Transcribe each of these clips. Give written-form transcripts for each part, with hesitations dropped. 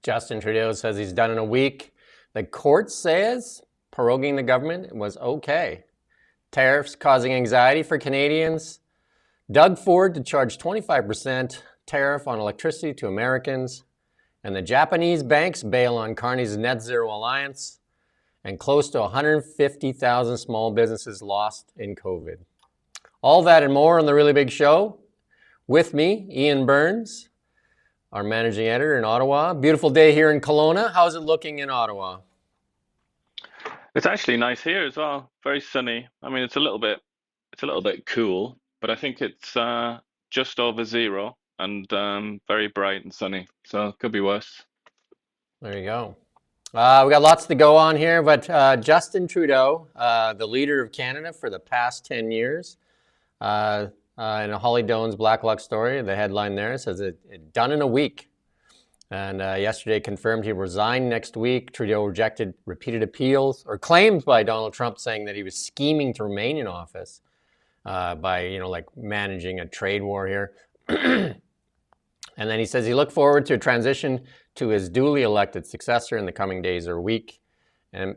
Justin Trudeau says he's done in a week. The court says proroguing the government was okay. Tariffs causing anxiety for Canadians. Doug Ford to charge 25% tariff on electricity to Americans. And the Japanese banks bail on Carney's net zero alliance. And close to 150,000 small businesses lost in COVID. All that and more on The Really Big Show. With me, Ian Burns, our managing editor in Ottawa. Beautiful day here in Kelowna. How's it looking in Ottawa? It's actually nice here as well. Very sunny. I mean, it's a little bit cool, but I think it's just over zero and very bright and sunny. So it could be worse. There you go. We got lots to go on here, but Justin Trudeau, the leader of Canada for the past 10 years, in a Holly Doan's Black Luck story, the headline there says it done in a week. And yesterday confirmed he resigned next week. Trudeau rejected repeated appeals or claims by Donald Trump saying that he was scheming to remain in office by, like managing a trade war here. And then he says he looked forward to a transition to his duly elected successor in the coming days or week. And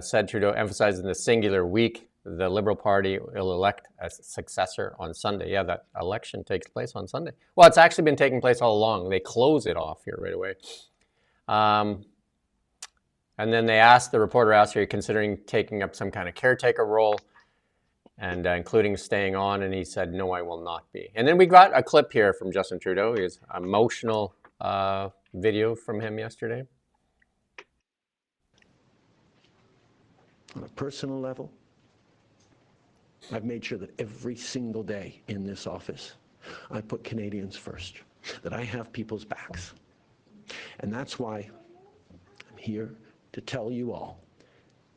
said Trudeau emphasizing the singular week, the Liberal Party will elect a successor on Sunday. Yeah, that election takes place on Sunday. Well, it's actually been taking place all along. They close it off here right away. And then the reporter asked, are you considering taking up some kind of caretaker role? And including staying on, and he said, no, I will not be. And then we got a clip here from Justin Trudeau. His emotional video from him yesterday. On a personal level, I've made sure that every single day in this office, I put Canadians first, that I have people's backs. And that's why I'm here to tell you all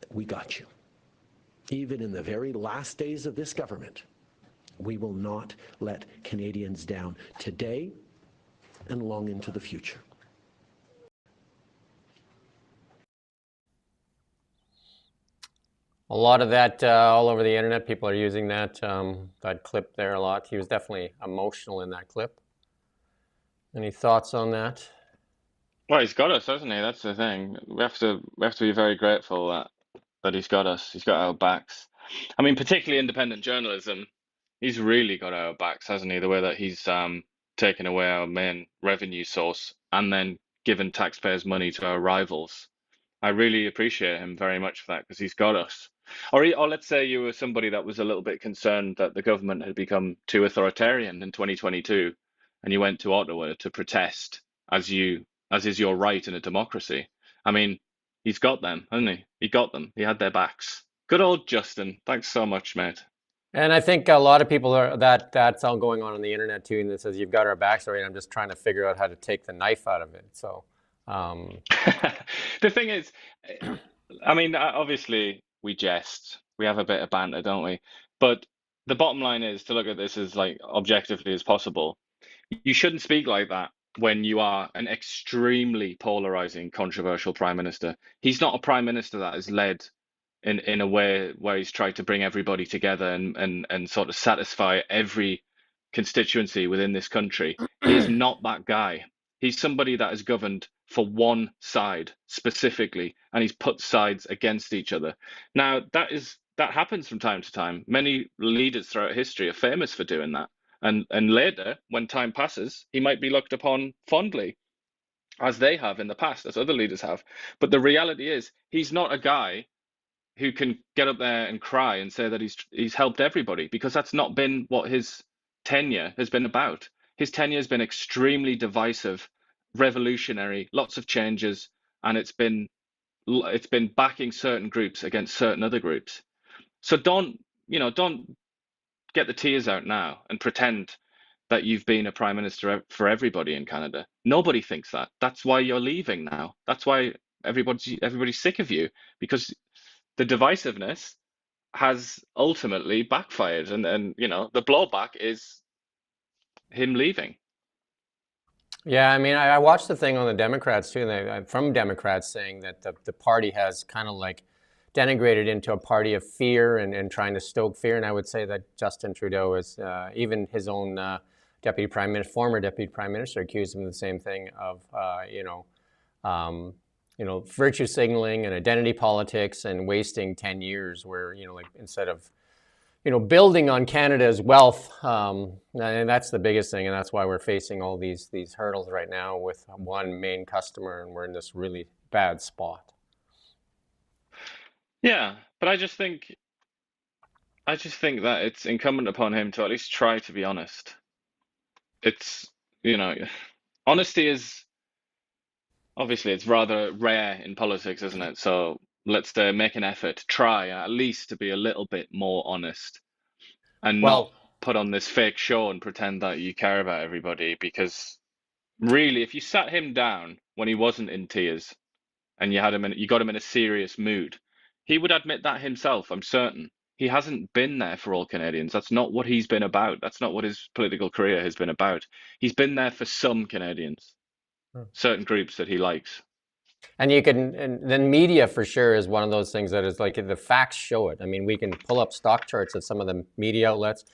that we got you. Even in the very last days of this government, we will not let Canadians down today and long into the future. A lot of that all over the internet. People are using that clip there a lot. He was definitely emotional in that clip. Any thoughts on that? Well, he's got us, hasn't he? That's the thing. We have to be very grateful that he's got us. He's got our backs. I mean, particularly independent journalism. He's really got our backs, hasn't he? The way that he's taken away our main revenue source and then given taxpayers' money to our rivals. I really appreciate him very much for that because he's got us. Or let's say you were somebody that was a little bit concerned that the government had become too authoritarian in 2022, and you went to Ottawa to protest as is your right in a democracy. I mean, he's got them, hasn't he? He got them. He had their backs. Good old Justin. Thanks so much, mate. And I think a lot of people that's all going on the internet too, and that says you've got our backs already. I'm just trying to figure out how to take the knife out of it. So the thing is, I mean, obviously we jest, we have a bit of banter, don't we? But the bottom line is to look at this as like objectively as possible. You shouldn't speak like that when you are an extremely polarizing, controversial prime minister. He's not a prime minister that is led in a way where he's tried to bring everybody together and sort of satisfy every constituency within this country. He is not that guy. He's somebody that is governed for one side specifically, and he's put sides against each other. Now, that happens from time to time. Many leaders throughout history are famous for doing that. And later, when time passes, he might be looked upon fondly, as they have in the past, as other leaders have. But the reality is, he's not a guy who can get up there and cry and say that he's helped everybody, because that's not been what his tenure has been about. His tenure has been extremely divisive, revolutionary, lots of changes, and it's been backing certain groups against certain other groups. So don't get the tears out now and pretend that you've been a prime minister for everybody in Canada. Nobody thinks that. That's why you're leaving now. That's why everybody's sick of you, because the divisiveness has ultimately backfired, and the blowback is him leaving. Yeah, I mean, I watched the thing on the Democrats too, and from Democrats saying that the party has kind of like denigrated into a party of fear and trying to stoke fear. And I would say that Justin Trudeau is, even his own former deputy prime minister accused him of the same thing of, virtue signaling and identity politics and wasting 10 years where, like instead of, building on Canada's wealth, and that's the biggest thing, and that's why we're facing all these hurdles right now with one main customer, and we're in this really bad spot. Yeah, but I just think that it's incumbent upon him to at least try to be honest. It's, honesty is obviously it's rather rare in politics, isn't it? So let's make an effort, try at least to be a little bit more honest and not Well, put on this fake show and pretend that you care about everybody. Because really, if you sat him down when he wasn't in tears and you got him in a serious mood, he would admit that himself, I'm certain. He hasn't been there for all Canadians. That's not what he's been about. That's not what his political career has been about. He's been there for some Canadians, certain groups that he likes. and then media for sure is one of those things that is like the facts show it. I mean, we can pull up stock charts of some of the media outlets,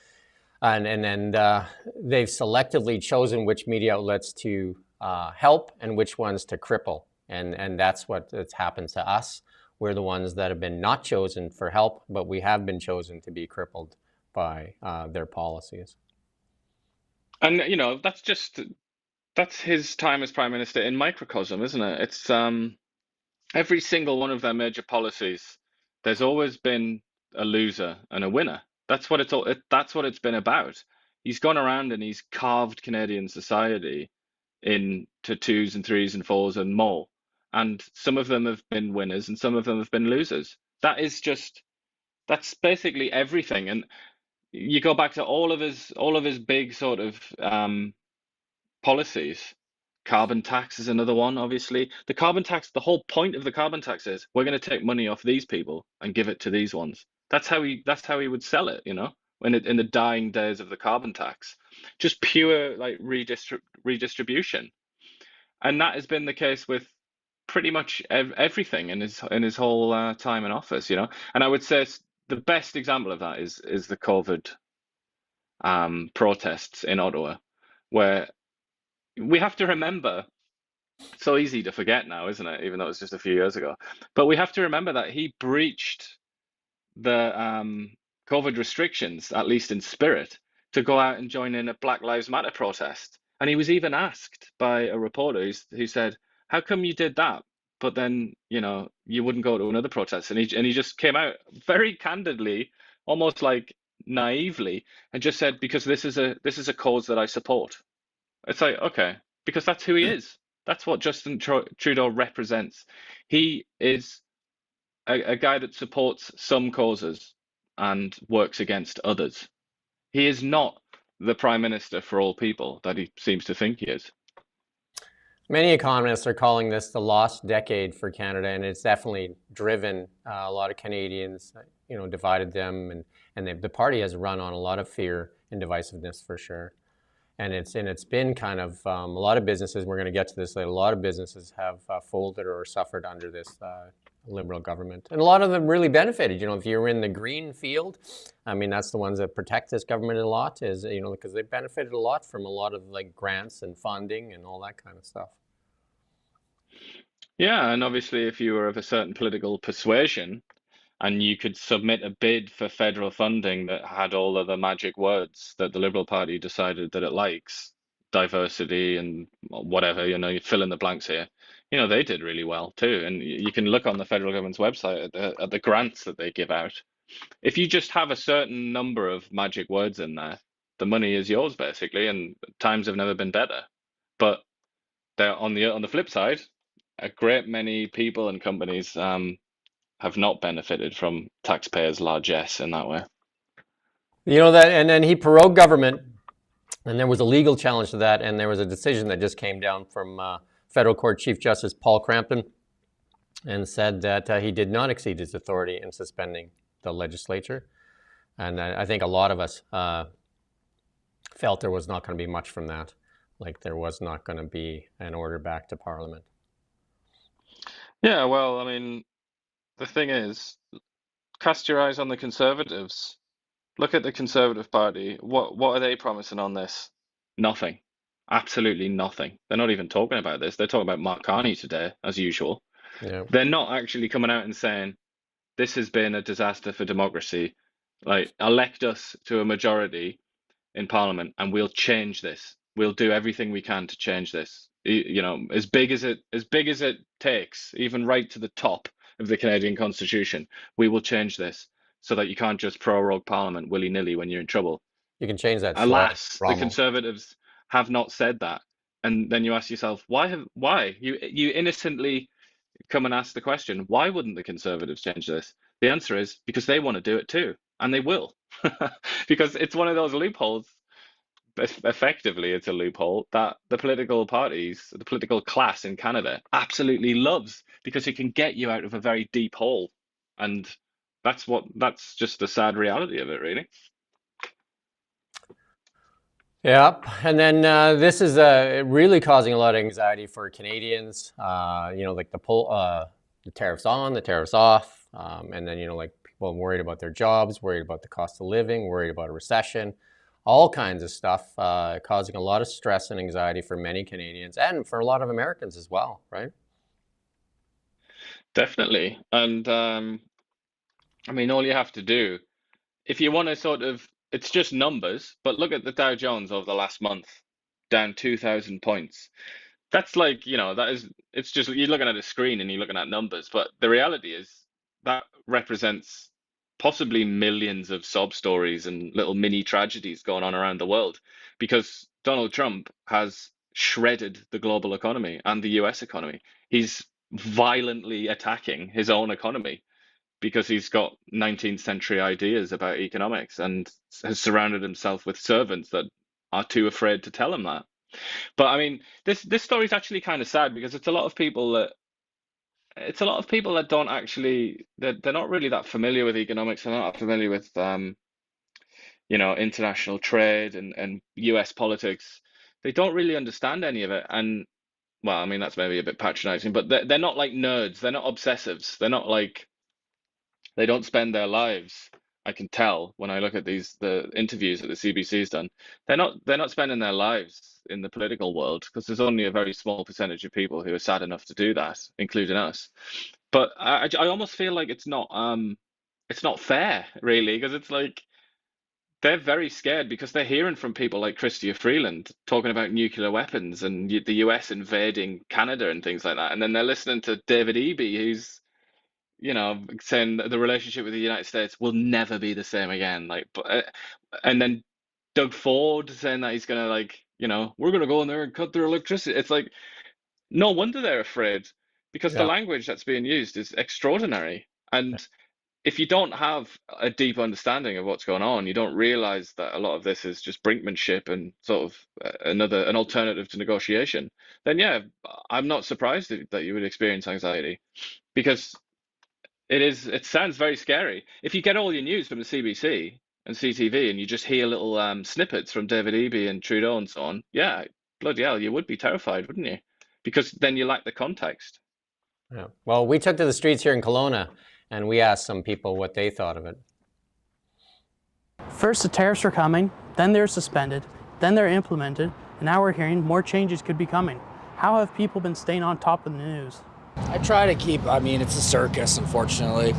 and they've selectively chosen which media outlets to help and which ones to cripple, and that's what has happened to us. We're the ones that have been not chosen for help, but we have been chosen to be crippled by their policies. And that's his time as prime minister in microcosm, isn't it? It's every single one of their major policies. There's always been a loser and a winner. That's what that's what it's been about. He's gone around and he's carved Canadian society into twos and threes and fours and more. And some of them have been winners and some of them have been losers. That's basically everything. And you go back to all of his big sort of policies. Carbon tax is another one, obviously. The carbon tax, the whole point of the carbon tax is we're going to take money off these people and give it to these ones. That's how he would sell it, in the dying days of the carbon tax. Just pure like redistribution. And that has been the case with pretty much everything in his whole time in office, And I would say the best example of that is the COVID protests in Ottawa, where we have to remember, it's so easy to forget now, isn't it? Even though it was just a few years ago. But we have to remember that he breached the COVID restrictions, at least in spirit, to go out and join in a Black Lives Matter protest. And he was even asked by a reporter who said, "How come you did that? But then, you wouldn't go to another protest?" And he just came out very candidly, almost like naively, and just said, "Because this is a cause that I support." It's like, okay, because that's who he is. That's what Justin Trudeau represents. He is a guy that supports some causes and works against others. He is not the prime minister for all people that he seems to think he is. Many economists are calling this the lost decade for Canada, and it's definitely driven a lot of Canadians, divided them, and the party has run on a lot of fear and divisiveness for sure. And it's been kind of a lot of businesses. We're going to get to this later. A lot of businesses have folded or suffered under this Liberal government, and a lot of them really benefited. If you're in the green field, I mean, that's the ones that protect this government a lot. Is because they benefited a lot from a lot of like grants and funding and all that kind of stuff. Yeah, and obviously, if you were of a certain political persuasion, and you could submit a bid for federal funding that had all of the magic words that the Liberal Party decided that it likes, diversity and whatever, you fill in the blanks here. They did really well too. And you can look on the federal government's website at the grants that they give out. If you just have a certain number of magic words in there, the money is yours basically, and times have never been better. But they're on the flip side, a great many people and companies have not benefited from taxpayers' largesse in that way. That, and then he prorogued government, and there was a legal challenge to that, and there was a decision that just came down from Federal Court Chief Justice Paul Crampton, and said that he did not exceed his authority in suspending the legislature. And I think a lot of us felt there was not going to be much from that, like there was not going to be an order back to Parliament. Yeah, well, I mean, the thing is, cast your eyes on the Conservatives. Look at the Conservative Party. What are they promising on this? Nothing. Absolutely nothing. They're not even talking about this. They're talking about Mark Carney today, as usual. Yeah. They're not actually coming out and saying, this has been a disaster for democracy. Like, elect us to a majority in Parliament, and we'll change this. We'll do everything we can to change this. You know, as big as it takes, even right to the top of the Canadian Constitution, we will change this so that you can't just prorogue Parliament willy-nilly when you're in trouble. You can change that slide, Alas, the Rommel. Conservatives have not said that. And then you ask yourself, why? You innocently come and ask the question, why wouldn't the Conservatives change this? The answer is because they want to do it too, and they will. Because it's one of those loopholes. Effectively, it's a loophole that the political parties, the political class in Canada absolutely loves, because it can get you out of a very deep hole. And that's just the sad reality of it, really. Yep. And then this is really causing a lot of anxiety for Canadians. Like the tariffs on, the tariffs off, and then like people worried about their jobs, worried about the cost of living, worried about a recession, all kinds of stuff, causing a lot of stress and anxiety for many Canadians and for a lot of Americans as well, right? Definitely. And I mean, all you have to do, if you want to sort of, it's just numbers, but look at the Dow Jones over the last month, down 2,000 points. That's like, it's just, you're looking at a screen and you're looking at numbers, but the reality is that represents possibly millions of sob stories and little mini tragedies going on around the world, because Donald Trump has shredded the global economy and the US economy. He's violently attacking his own economy because he's got 19th century ideas about economics and has surrounded himself with servants that are too afraid to tell him that. But I mean, this story is actually kind of sad, because it's a lot of people that don't actually, they're not really that familiar with economics. They're not familiar with international trade and US politics. They don't really understand any of it. And well, I mean, that's maybe a bit patronizing, but they're not like nerds. They're not obsessives. They're not like, they don't spend their lives. I can tell when I look at the interviews that the CBC's done. They're not spending their lives in the political world, because there's only a very small percentage of people who are sad enough to do that, including us. But I almost feel like it's not fair, really, because it's like they're very scared, because they're hearing from people like Chrystia Freeland talking about nuclear weapons and the US invading Canada and things like that, and then they're listening to David Eby, who's saying that the relationship with the United States will never be the same again. And then Doug Ford saying that he's gonna we're gonna go in there and cut their electricity. It's like, no wonder they're afraid, because the Yeah. language that's being used is extraordinary. And if you don't have a deep understanding of what's going on, you don't realize that a lot of this is just brinkmanship and sort of an alternative to negotiation. Then yeah, I'm not surprised that you would experience anxiety, because it sounds very scary. If you get all your news from the CBC and CTV and you just hear little snippets from David Eby and Trudeau and so on, yeah, bloody hell, you would be terrified, wouldn't you? Because then you lack the context. Yeah. Well, we took to the streets here in Kelowna and we asked some people what they thought of it. First, the tariffs are coming, then they're suspended, then they're implemented, and now we're hearing more changes could be coming. How have people been staying on top of the news? I try to keep, it's a circus, unfortunately.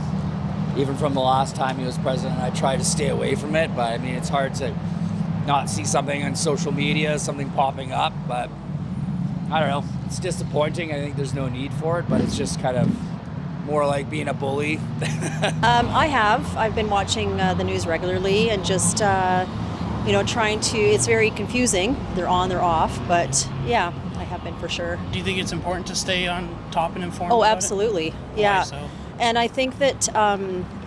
Even from the last time he was president, I try to stay away from it, but it's hard to not see something on social media, something popping up, but I don't know. It's disappointing. I think there's no need for it, but it's just kind of more like being a bully. I've been watching the news regularly and just, trying to, it's very confusing. They're on, they're off, but yeah, I have been for sure. Do you think it's important to stay on top and informed? Oh, about absolutely. It? Yeah. Why so? And I think that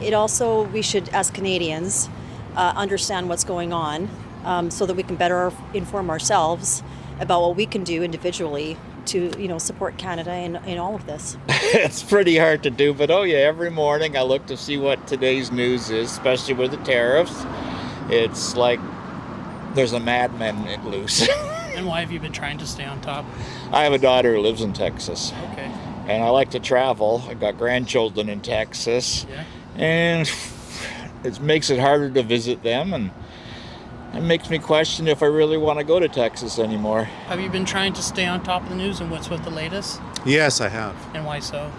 it also, we should, as Canadians, understand what's going on so that we can better inform ourselves about what we can do individually to, support Canada in all of this. It's pretty hard to do, but every morning I look to see what today's news is, especially with the tariffs. It's like there's a madman loose. And why have you been trying to stay on top? I have a daughter who lives in Texas. Okay. And I like to travel. I've got grandchildren in Texas. Yeah. And it makes it harder to visit them. And It makes me question if I really want to go to Texas anymore. Have you been trying to stay on top of the news and what's with the latest? Yes, I have. And why so?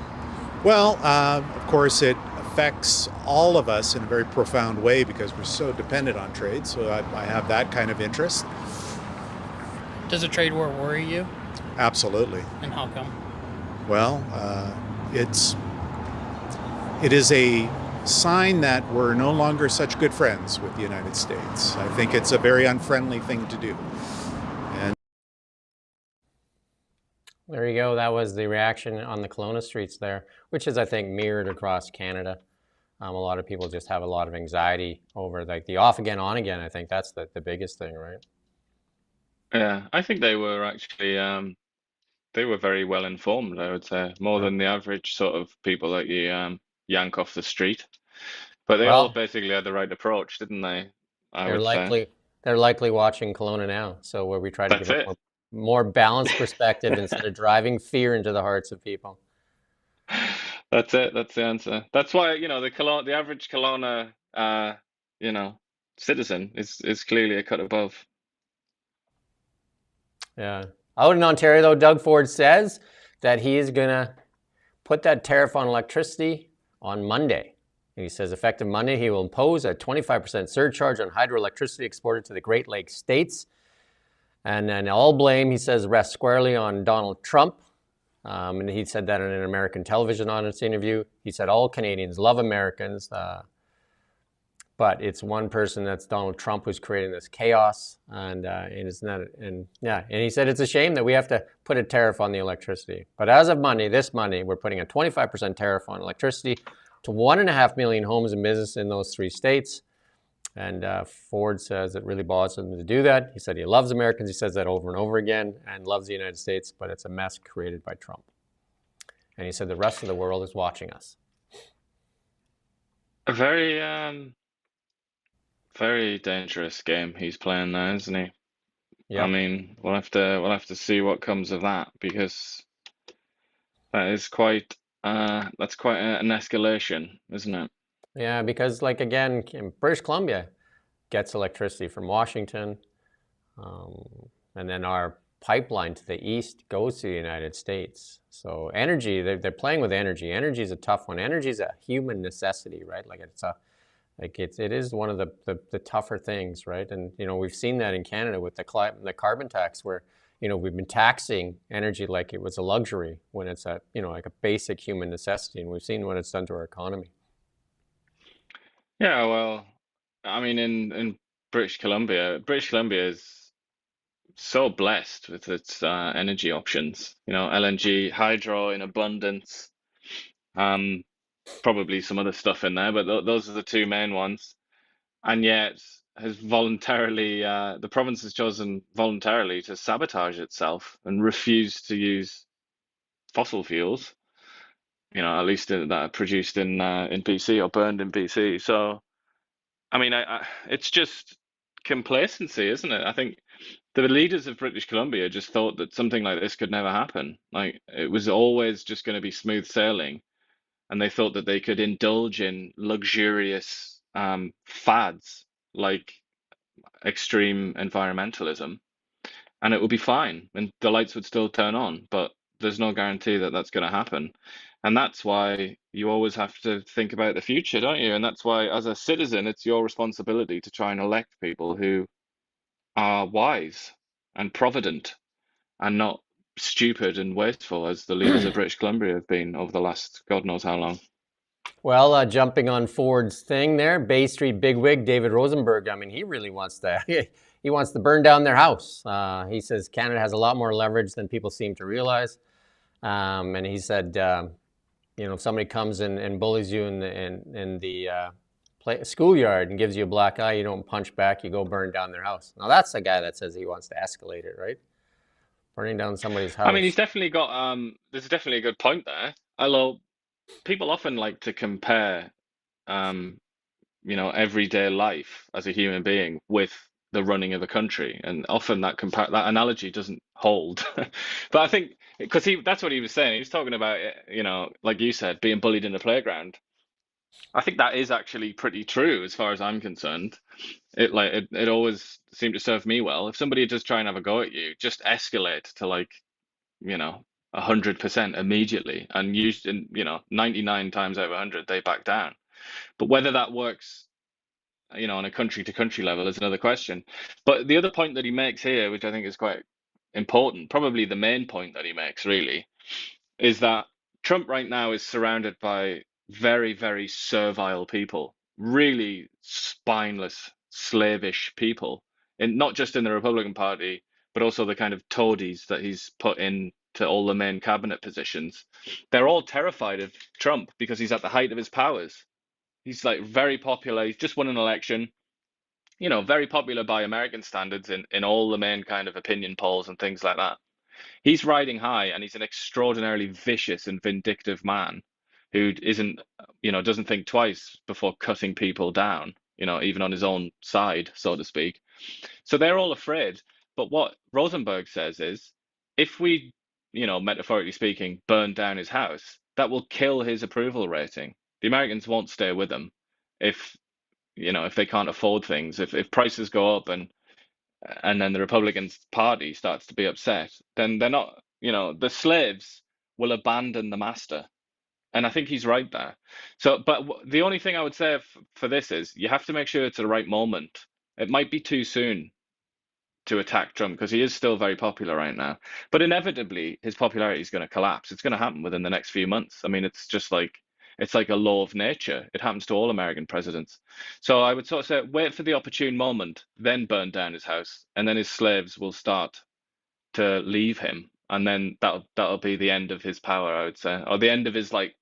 Well, of course, it affects all of us in a very profound way because we're so dependent on trade. So I have that kind of interest. Does a trade war worry you? Absolutely. And how come? Well, it is a sign that we're no longer such good friends with the United States. I think it's a very unfriendly thing to do. And There you go. That was the reaction on the Kelowna streets there, which is, I think, mirrored across Canada. A lot of people just have a lot of anxiety over like the off again, on again. I think that's the biggest thing, right? Yeah, I think they were actually they were very well informed, I would say, more Yeah. than the average sort of people that you yank off the street. But they all Well, basically had the right approach, didn't they? I they're would say. likely watching Kelowna now. So where we try to give That's a it. more balanced perspective instead of driving fear into the hearts of people. That's it. That's the answer. That's why, the average Kelowna you know, citizen is clearly a cut above. Yeah. Out in Ontario, though, Doug Ford says that he is going to put that tariff on electricity on Monday. He says effective Monday, he will impose a 25% surcharge on hydroelectricity exported to the Great Lakes states. And then all blame, he says, rests squarely on Donald Trump. And he said that in an American television audience interview. He said all Canadians love Americans, but it's one person, that's Donald Trump, who's creating this chaos. And it's not. And he said it's a shame that we have to put a tariff on the electricity. But as of Monday, this Monday, we're putting a 25% tariff on electricity to 1.5 million homes and businesses in those 3 states. And Ford says it really bothers him to do that. He said he loves Americans. He says that over and over again and loves the United States, but it's a mess created by Trump. And he said the rest of the world is watching us. A very very dangerous game he's playing now, isn't he? Yep. I mean, we'll have to see what comes of that, because that is quite that's quite an escalation, isn't it? Yeah, because like again, British Columbia gets electricity from Washington, and then our pipeline to the east goes to the United States. So energy, they're playing with energy. Energy is a tough one. Energy is a human necessity, right? It is one of the tougher things, right? And we've seen that in Canada with the carbon tax, where we've been taxing energy like it was a luxury when it's like a basic human necessity, and we've seen what it's done to our economy. Yeah, well, I mean, in British Columbia is so blessed with its energy options. LNG, hydro in abundance, probably some other stuff in there, but those are the 2 main ones. And yet has voluntarily, the province has chosen voluntarily to sabotage itself and refuse to use fossil fuels. At least that are produced in BC or burned in BC. So, I mean, it's just complacency, isn't it? I think the leaders of British Columbia just thought that something like this could never happen. Like, it was always just going to be smooth sailing, and they thought that they could indulge in luxurious fads like extreme environmentalism, and it would be fine, and the lights would still turn on. But there's no guarantee that that's going to happen. And that's why you always have to think about the future, don't you? And that's why, as a citizen, it's your responsibility to try and elect people who are wise and provident and not stupid and wasteful, as the leaders of British Columbia have been over the last God knows how long. Well, jumping on Ford's thing there, Bay Street bigwig David Rosenberg. I mean, he really wants to he wants to burn down their house. He says Canada has a lot more leverage than people seem to realize. And he said, if somebody comes and bullies you in the schoolyard and gives you a black eye, you don't punch back, you go burn down their house. Now that's the guy that says he wants to escalate it, right? Burning down somebody's house. I mean, he's definitely got there's definitely a good point there. Although people often like to compare everyday life as a human being with the running of a country, and often that analogy doesn't hold. But I think because that's what he was saying. He was talking about like you said, being bullied in the playground. I think that is actually pretty true as far as I'm concerned. It always seemed to serve me well. If somebody just try and have a go at you, just escalate to like, you know, 100% immediately, and use, and 99 times out of 100 they back down. But whether that works, on a country to country level is another question. But the other point that he makes here, which I think is quite important, probably the main point that he makes really, is that Trump right now is surrounded by very, very servile people, really spineless, slavish people, and not just in the Republican Party, but also the kind of toadies that he's put in to all the main cabinet positions. They're all terrified of Trump because he's at the height of his powers. He's like very popular. He's just won an election, very popular by American standards in all the main kind of opinion polls and things like that. He's riding high, and he's an extraordinarily vicious and vindictive man who doesn't think twice before cutting people down, even on his own side, so to speak. So they're all afraid. But what Rosenberg says is, if we, metaphorically speaking, burn down his house, that will kill his approval rating. The Americans won't stay with him if, if they can't afford things, if prices go up and then the Republican Party starts to be upset, then they're not, the slaves will abandon the master. And I think he's right there. So, but the only thing I would say for this is you have to make sure it's the right moment. It might be too soon to attack Trump because he is still very popular right now. But inevitably, his popularity is going to collapse. It's going to happen within the next few months. I mean, it's like a law of nature. It happens to all American presidents. So I would sort of say, wait for the opportune moment, then burn down his house, and then his slaves will start to leave him, and then that'll be the end of his power, I would say, or the end of his like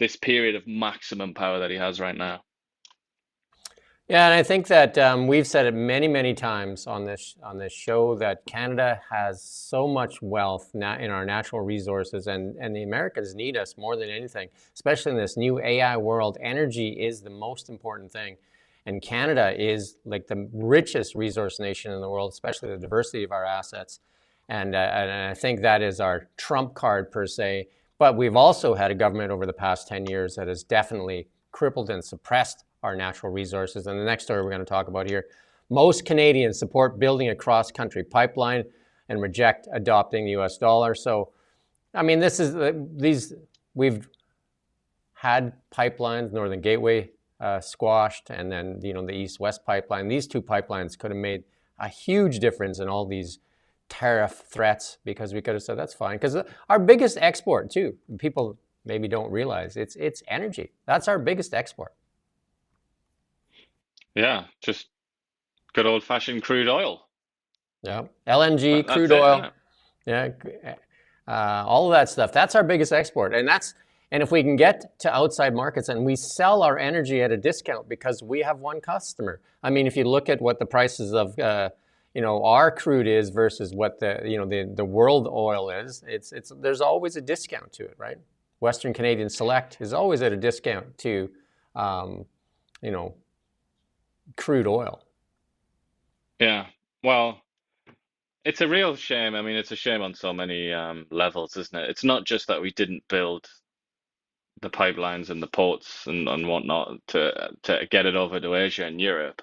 this period of maximum power that he has right now. Yeah, and I think that we've said it many, many times on this show that Canada has so much wealth now in our natural resources, and the Americans need us more than anything, especially in this new AI world. Energy is the most important thing, and Canada is like the richest resource nation in the world, especially the diversity of our assets, and I think that is our trump card per se. But we've also had a government over the past 10 years that has definitely crippled and suppressed our natural resources. And the next story we're going to talk about here, most Canadians support building a cross-country pipeline and reject adopting the US dollar. So, I mean, we've had pipelines, Northern Gateway squashed, and then, the East-West pipeline. These two pipelines could have made a huge difference in all these tariff threats, because we could have said, that's fine. Because our biggest export too, people maybe don't realize, it's energy. That's our biggest export. Yeah, just good old-fashioned crude oil. Yeah, LNG, That's crude it, oil. isn't it? Yeah, all of that stuff. That's our biggest export, and if we can get to outside markets and we sell our energy at a discount because we have one customer. I mean, if you look at what the prices of our crude is versus what the world oil is, there's always a discount to it, right? Western Canadian Select is always at a discount to crude oil. Yeah. Well, it's a real shame. I mean, it's a shame on so many levels, isn't it? It's not just that we didn't build the pipelines and the ports and whatnot to get it over to Asia and Europe,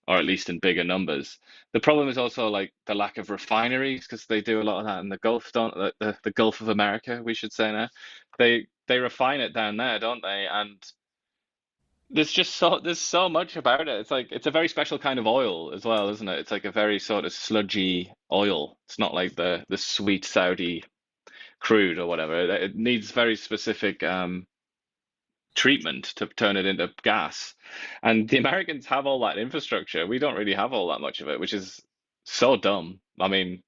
or at least in bigger numbers. The problem is also like the lack of refineries, because they do a lot of that in the Gulf, don't the Gulf of America, we should say now. They refine it down there, don't they? And there's so much about it. It's like it's a very special kind of oil as well, isn't it? It's like a very sort of sludgy oil. It's not like the sweet Saudi crude or whatever. It needs very specific treatment to turn it into gas. And the Americans have all that infrastructure. We don't really have all that much of it, which is so dumb. I mean,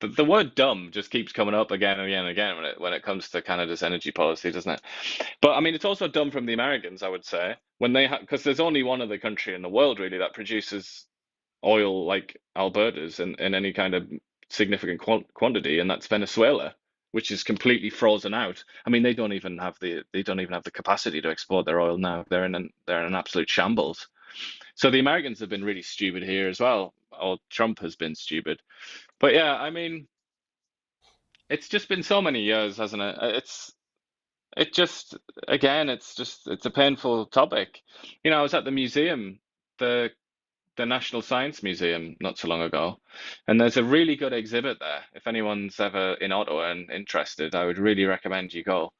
the word dumb just keeps coming up again and again and again when it comes to Canada's energy policy, doesn't it? But I mean, it's also dumb from the Americans, I would say, when they because there's only one other country in the world really that produces oil like Alberta's in any kind of significant quantity, and that's Venezuela, which is completely frozen out. I mean, they don't even have the capacity to export their oil now. They're in an absolute shambles. So the Americans have been really stupid here as well, or Trump has been stupid. But yeah, I mean, it's just been so many years, hasn't it? it just, again, it's a painful topic. I was at the museum, the National Science Museum, not so long ago, and there's a really good exhibit there. If anyone's ever in Ottawa and interested, I would really recommend you go.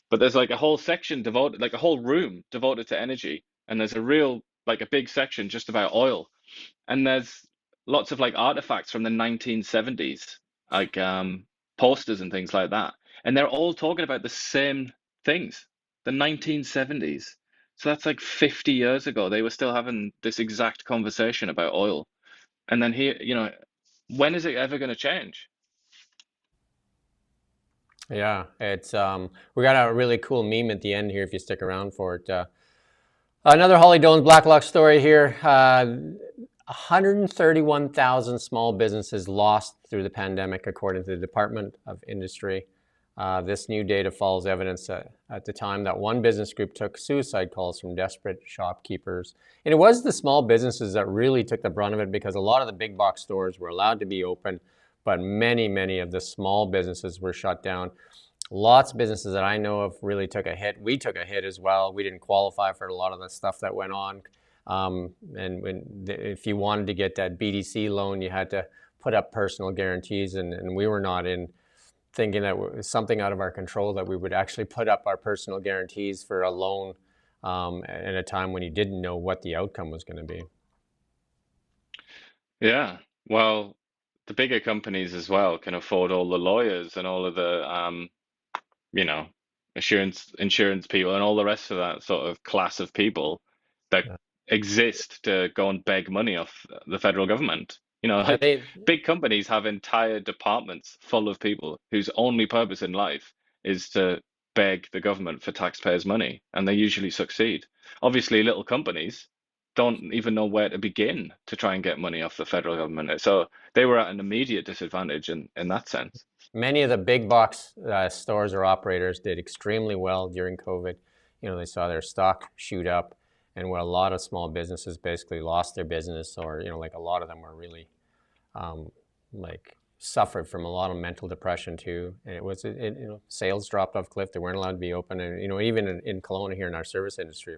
But there's like a whole section devoted, like a whole room devoted to energy, and there's like a big section just about oil, and there's lots of like artifacts from the 1970s, like posters and things like that, and they're all talking about the same things, the 1970s. So that's like 50 years ago. They were still having this exact conversation about oil. And then here, when is it ever going to change? Yeah, it's we got a really cool meme at the end here if you stick around for it. Another Holly Doan's Blacklock story here. 131,000 small businesses lost through the pandemic, according to the Department of Industry. This new data follows evidence at the time that one business group took suicide calls from desperate shopkeepers. And it was the small businesses that really took the brunt of it, because a lot of the big box stores were allowed to be open, but many of the small businesses were shut down. Lots of businesses that I know of really took a hit. We took a hit as well. We didn't qualify for a lot of the stuff that went on. If you wanted to get that BDC loan, you had to put up personal guarantees, and we were not in thinking that it was something out of our control that we would actually put up our personal guarantees for a loan at a time when you didn't know what the outcome was going to be. Yeah. Well, the bigger companies as well can afford all the lawyers and all of the you know, insurance people and all the rest of that sort of class of people that Yeah. exist to go and beg money off the federal government. Yeah, Like big companies have entire departments full of people whose only purpose in life is to beg the government for taxpayers' money, and they usually succeed. Obviously, little companies don't even know where to begin to try and get money off the federal government. So they were at an immediate disadvantage in that sense. Many of the big box stores or operators did extremely well during COVID. They saw their stock shoot up, and where a lot of small businesses basically lost their business, or like a lot of them were really like suffered from a lot of mental depression too. And sales dropped off cliff. They weren't allowed to be open, and even in Kelowna here in our service industry,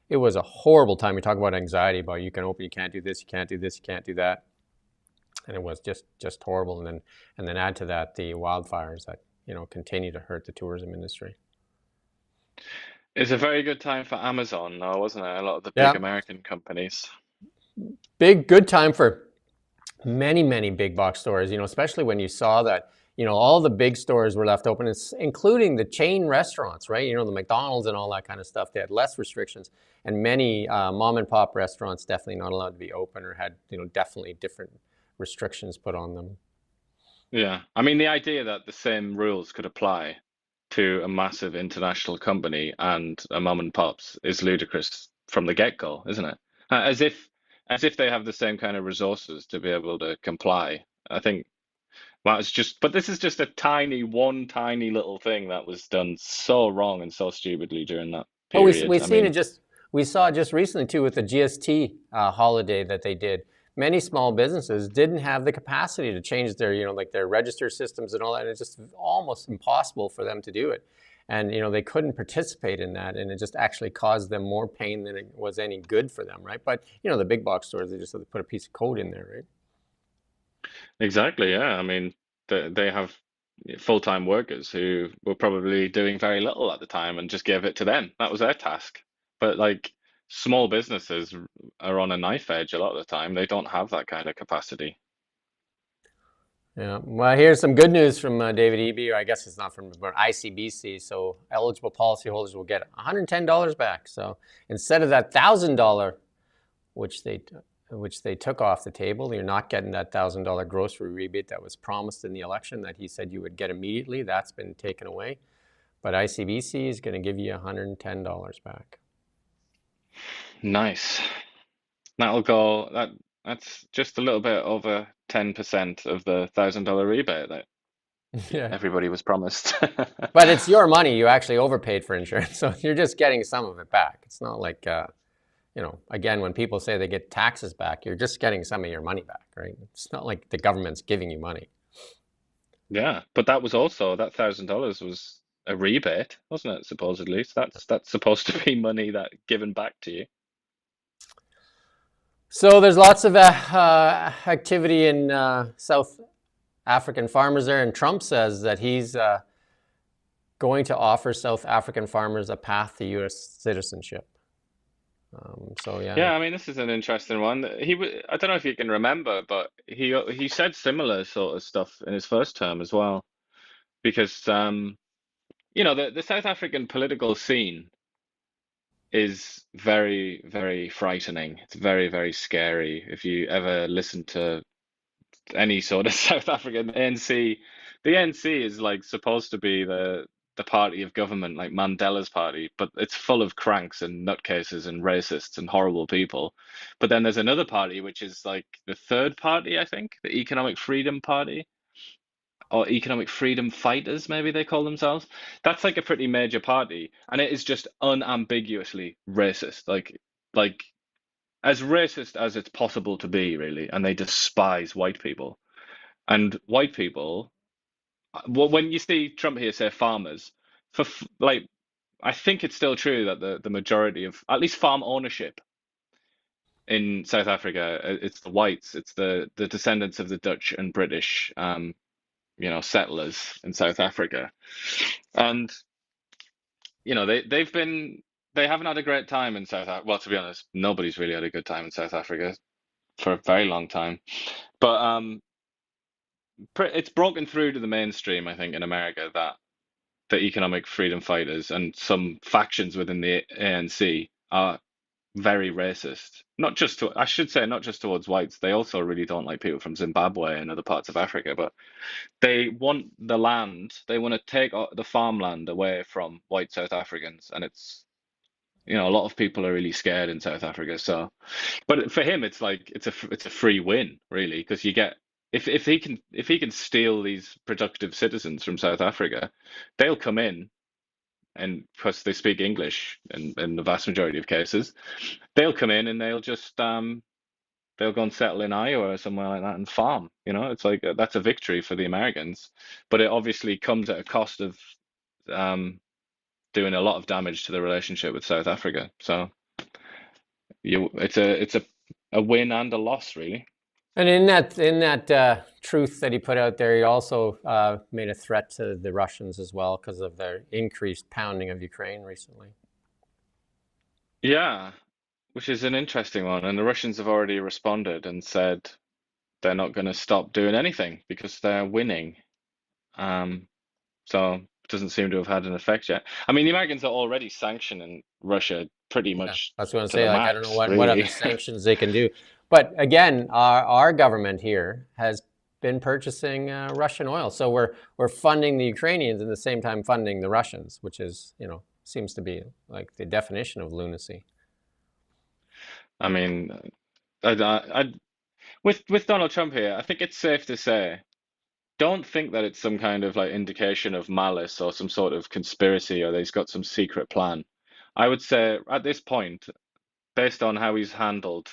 it was a horrible time. We talk about anxiety, about you can open, you can't do this, you can't do this, you can't do that. And it was just horrible. And then add to that the wildfires that continue to hurt the tourism industry. It's a very good time for Amazon, though, wasn't it? A lot of the big Yeah. American companies. Good time for many big box stores. Especially when you saw that all the big stores were left open, including the chain restaurants, right? The McDonald's and all that kind of stuff. They had less restrictions, and many mom and pop restaurants definitely not allowed to be open, or had definitely different restrictions put on them. Yeah. I mean, the idea that the same rules could apply to a massive international company and a mom and pops is ludicrous from the get-go, isn't it? As if they have the same kind of resources to be able to comply. I think, well, but this is just one tiny little thing that was done so wrong and so stupidly during that Well, period. we saw it just recently too with the GST holiday that they did. Many small businesses didn't have the capacity to change their, like their register systems and all that. And it's just almost impossible for them to do it. And, they couldn't participate in that. And it just actually caused them more pain than it was any good for them, right? But, the big box stores, they just have to put a piece of code in there, right? Exactly, yeah. I mean, they have full-time workers who were probably doing very little at the time and just gave it to them. That was their task. But like small businesses are on a knife edge a lot of the time. They don't have that kind of capacity. Yeah. Well, here's some good news from David Eby. I guess it's not from, but ICBC. So eligible policyholders will get $110 back. So instead of that $1,000, which they took off the table, you're not getting that $1,000 grocery rebate that was promised in the election that he said you would get immediately. That's been taken away. But ICBC is going to give you $110 back. Nice. That's just a little bit over 10% of the $1,000 rebate that Yeah. everybody was promised. But it's your money. You actually overpaid for insurance, so you're just getting some of it back. It's not like, again, when people say they get taxes back, you're just getting some of your money back, right? It's not like the government's giving you money. Yeah, but that was also, that $1,000 was a rebate, wasn't it? Supposedly, so that's supposed to be money that given back to you. So there's lots of activity in South African farmers there, and Trump says that he's going to offer South African farmers a path to U.S. citizenship. So yeah. Yeah, I mean, this is an interesting one. I don't know if you can remember, but he said similar sort of stuff in his first term as well, because the South African political scene is very, very frightening. It's very, very scary. If you ever listen to any sort of South African ANC, the ANC is like supposed to be the party of government, like Mandela's party, but it's full of cranks and nutcases and racists and horrible people. But then there's another party which is like the third party, I think, the Economic Freedom Party, or Economic Freedom Fighters, maybe they call themselves. That's like a pretty major party, and it is just unambiguously racist, like as racist as it's possible to be, really. And they despise white people. And white people, well, when you see Trump here say farmers, like, I think it's still true that the majority of at least farm ownership in South Africa, it's the whites, it's the descendants of the Dutch and British, settlers in South Africa, and they haven't had a great time in South Africa. Well, to be honest, nobody's really had a good time in South Africa for a very long time, but it's broken through to the mainstream, I think, in America, that the economic freedom fighters and some factions within the ANC are very racist. I should say, not just towards whites. They also really don't like people from Zimbabwe and other parts of Africa, but they want the land. They want to take the farmland away from white South Africans, and it's a lot of people are really scared in South Africa. So, but for him, it's like it's a free win, really, because you get if he can steal these productive citizens from South Africa, they'll come in, and because they speak English in the vast majority of cases, they'll come in and they'll just they'll go and settle in Iowa or somewhere like that and farm. It's like that's a victory for the Americans, but it obviously comes at a cost of doing a lot of damage to the relationship with South Africa. So it's a win and a loss, really. And in that truth that he put out there, he also made a threat to the Russians as well because of their increased pounding of Ukraine recently. Yeah, which is an interesting one. And the Russians have already responded and said they're not going to stop doing anything because they're winning. So it doesn't seem to have had an effect yet. I mean, the Americans are already sanctioning Russia pretty much I was going to to say, the like, I don't know max, what really. other sanctions they can do. But again, our government here has been purchasing Russian oil. So we're funding the Ukrainians and at the same time funding the Russians, which is, seems to be like the definition of lunacy. I mean, with Donald Trump here, I think it's safe to say, don't think that it's some kind of like indication of malice or some sort of conspiracy or that he's got some secret plan. I would say at this point, based on how he's handled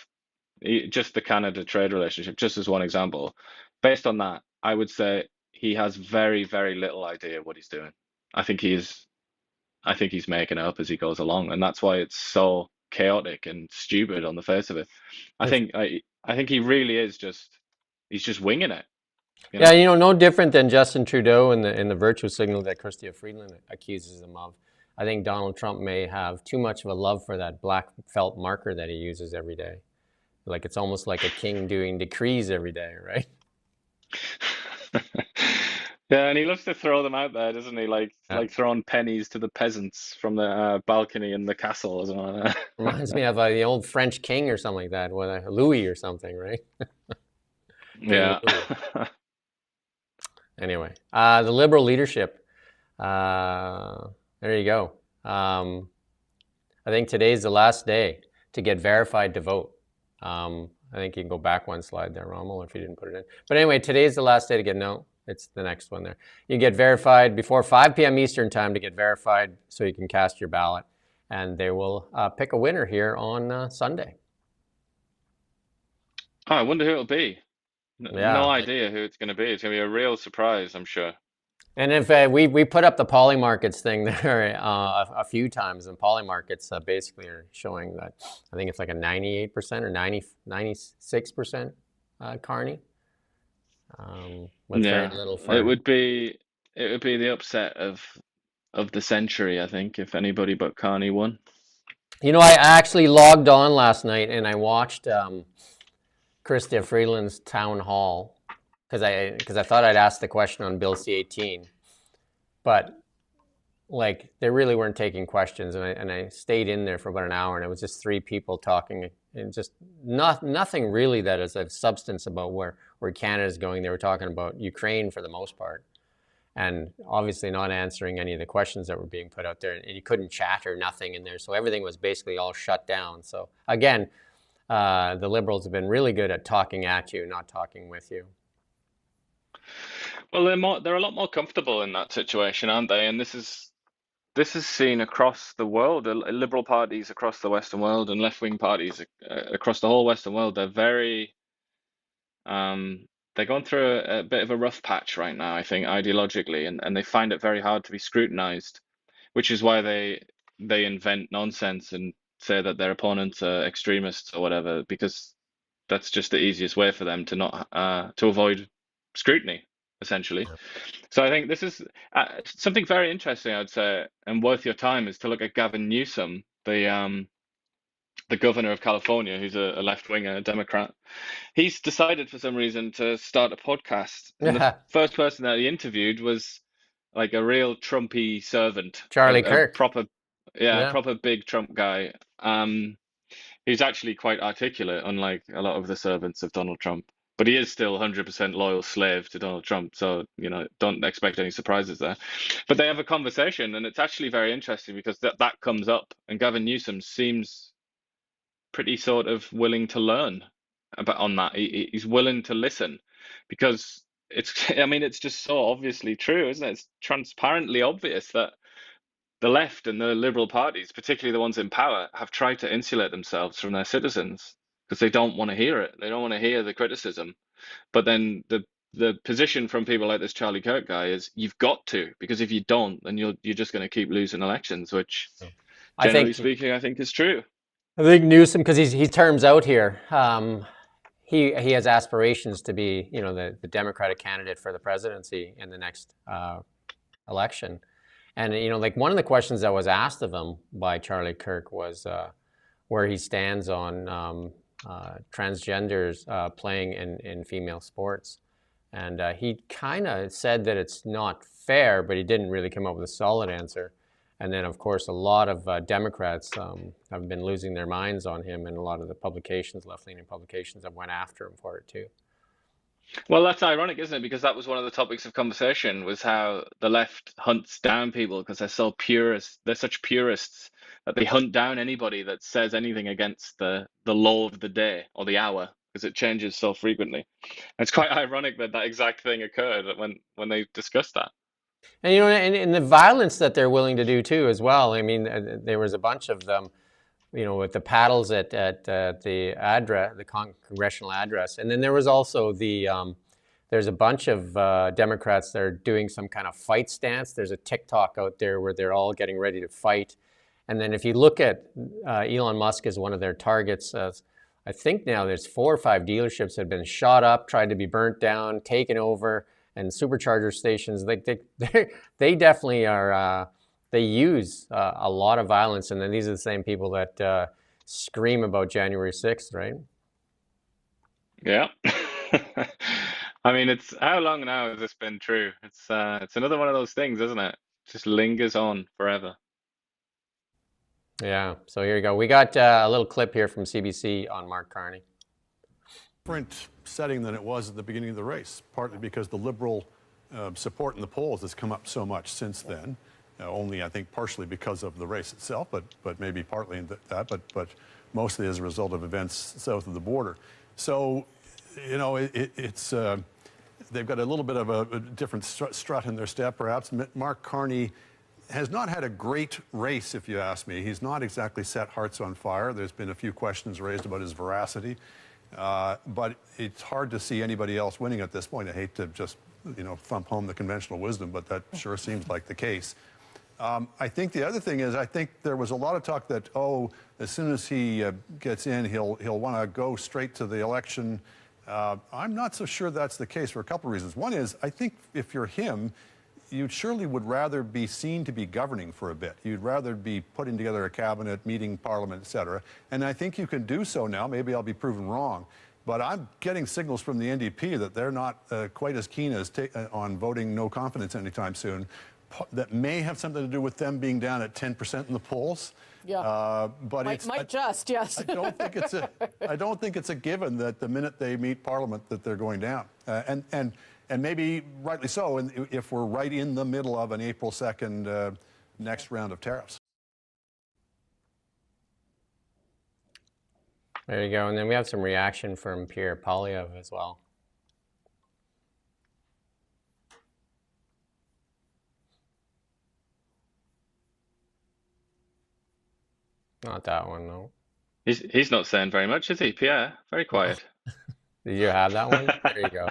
just the Canada trade relationship, just as one example, based on that, I would say he has very, very little idea what he's doing. I think he's making it up as he goes along, and that's why it's so chaotic and stupid on the face of it. I think he really is he's just winging it. Yeah, no different than Justin Trudeau in the virtue signal that Chrystia Freeland accuses him of. I think Donald Trump may have too much of a love for that black felt marker that he uses every day. Like it's almost like a king doing decrees every day, right? Yeah, and he loves to throw them out there, doesn't he? Like throwing pennies to the peasants from the balcony in the castle or something like that. Reminds me of the old French king or something like that, with Louis or something, right? Yeah. Anyway, the Liberal leadership. There you go. I think today's the last day to get verified to vote. I think you can go back one slide there, Rommel, if you didn't put it in. But anyway, today's the last day to get, no, it's the next one there. You get verified before 5 p.m. Eastern time to get verified so you can cast your ballot. And they will pick a winner here on Sunday. Oh, I wonder who it'll be. No idea who it's going to be. It's going to be a real surprise, I'm sure. And if we put up the poly markets thing there a few times, and poly markets basically are showing that I think it's like a 98% or 96% Carney, with very Yeah, little it for. would be the upset of the century, I think, if anybody but Carney won. You know, I actually logged on last night and I watched Chrystia Freeland's town hall because I thought I'd ask the question on Bill C-18, but like they really weren't taking questions, and I stayed in there for about an hour, and it was just three people talking, and just nothing really that is of substance about where Canada's going. They were talking about Ukraine for the most part, and obviously not answering any of the questions that were being put out there, and you couldn't chat or nothing in there, so everything was basically all shut down. So again, the Liberals have been really good at talking at you, not talking with you. Well, they're a lot more comfortable in that situation, aren't they? And this is seen across the world. The liberal parties across the Western world and left-wing parties across the whole Western world, they're very they're going through a bit of a rough patch right now, I think, ideologically, and they find it very hard to be scrutinized, which is why they invent nonsense and say that their opponents are extremists or whatever, because that's just the easiest way for them to not to avoid scrutiny, essentially. So I think this is something very interesting, I'd say, and worth your time is to look at Gavin Newsom, the governor of California, who's a left-winger, a Democrat. He's decided for some reason to start a podcast, and the first person that he interviewed was like a real Trumpy servant, Charlie a Kirk. proper, Yeah. proper big Trump guy. He's actually quite articulate, unlike a lot of the servants of Donald Trump. But he is still 100% loyal slave to Donald Trump, so don't expect any surprises there. But they have a conversation, and it's actually very interesting because that comes up, and Gavin Newsom seems pretty sort of willing to learn about on that. He's willing to listen because it's just so obviously true, isn't it? It's transparently obvious that the left and the liberal parties, particularly the ones in power, have tried to insulate themselves from their citizens because they don't want to hear it. They don't want to hear the criticism. But then the position from people like this Charlie Kirk guy is you've got to, because if you don't, then you're just going to keep losing elections, which generally speaking, I think is true. I think Newsom, because he terms out here, he has aspirations to be, the Democratic candidate for the presidency in the next election. And, like one of the questions that was asked of him by Charlie Kirk was where he stands on transgenders playing in female sports. And he kind of said that it's not fair, but he didn't really come up with a solid answer. And then, of course, a lot of Democrats have been losing their minds on him, and a lot of the publications, left-leaning publications, have went after him for it too. Well, that's ironic, isn't it? Because that was one of the topics of conversation, was how the left hunts down people because they're so purist. They're such purists that they hunt down anybody that says anything against the law of the day or the hour, because it changes so frequently. And it's quite ironic that exact thing occurred when they discussed that. And and the violence that they're willing to do too, as well. I mean, there was a bunch of them, with the paddles at the address, the congressional address, and then there was also there's a bunch of Democrats that are doing some kind of fight stance. There's a TikTok out there where they're all getting ready to fight, and then if you look at Elon Musk as one of their targets, I think now there's 4 or 5 dealerships that have been shot up, tried to be burnt down, taken over. And supercharger stations, they definitely are. They use a lot of violence, and then these are the same people that scream about January 6th, right? Yeah. I mean, it's how long now has this been true? It's another one of those things, isn't it? It just lingers on forever. Yeah. So here you go. We got a little clip here from CBC on Mark Carney. Different setting than it was at the beginning of the race, partly because the Liberal support in the polls has come up so much since then. Only, I think, partially because of the race itself, but maybe partly in that, but mostly as a result of events south of the border. So, it's they've got a little bit of a different strut in their step, perhaps. Mark Carney has not had a great race, if you ask me. He's not exactly set hearts on fire. There's been a few questions raised about his veracity. But it's hard to see anybody else winning at this point. I hate to just thump home the conventional wisdom, but that sure seems like the case. I think the other thing is, I think there was a lot of talk that, as soon as he gets in, he'll want to go straight to the election. I'm not so sure that's the case for a couple of reasons. One is, I think if you're him, you surely would rather be seen to be governing for a bit. You'd rather be putting together a cabinet, meeting Parliament, et cetera. And I think you can do so now. Maybe I'll be proven wrong. But I'm getting signals from the NDP that they're not quite as keen as on voting no confidence anytime soon. That may have something to do with them being down at 10% in the polls. Yeah, but yes. I don't think it's a given that the minute they meet Parliament that they're going down. And maybe rightly so, if we're right in the middle of an April 2nd next round of tariffs. There you go. And then we have some reaction from Pierre Poilievre as well. Not that one, no. He's not saying very much, is he, Pierre? Very quiet. Did you have that one? There you go.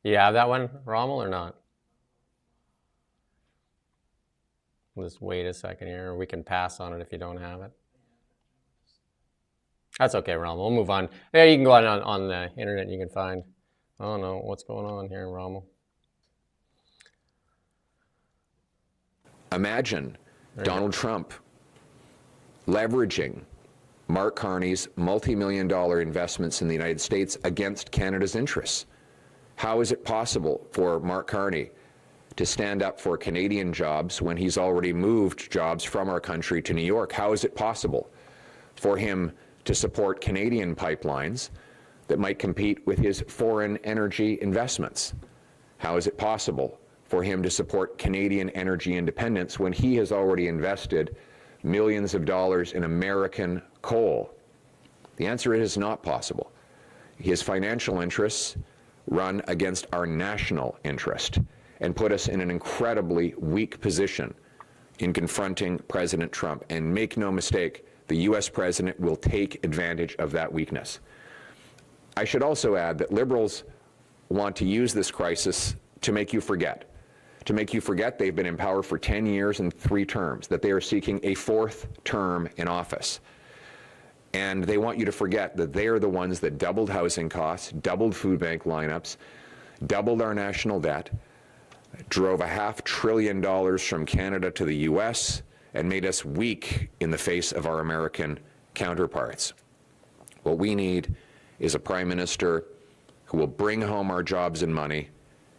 You have that one, Rommel, or not? We'll just wait a second here. We can pass on it if you don't have it. That's okay, Rommel. We'll move on. Yeah, you can go on the internet and you can find. Oh no, what's going on here, Rommel? Imagine Donald Trump leveraging Mark Carney's multi-million-dollar investments in the United States against Canada's interests. How is it possible for Mark Carney to stand up for Canadian jobs when he's already moved jobs from our country to New York? How is it possible for him to support Canadian pipelines that might compete with his foreign energy investments? How is it possible for him to support Canadian energy independence when he has already invested millions of dollars in American coal? The answer is not possible. His financial interests run against our national interest and put us in an incredibly weak position in confronting President Trump. And make no mistake, the US president will take advantage of that weakness. I should also add that Liberals want to use this crisis to make you forget. To make you forget they've been in power for 10 years and 3 terms, that they are seeking a 4th term in office. And they want you to forget that they are the ones that doubled housing costs, doubled food bank lineups, doubled our national debt, drove $500 billion from Canada to the US, and made us weak in the face of our American counterparts. What we need is a Prime Minister who will bring home our jobs and money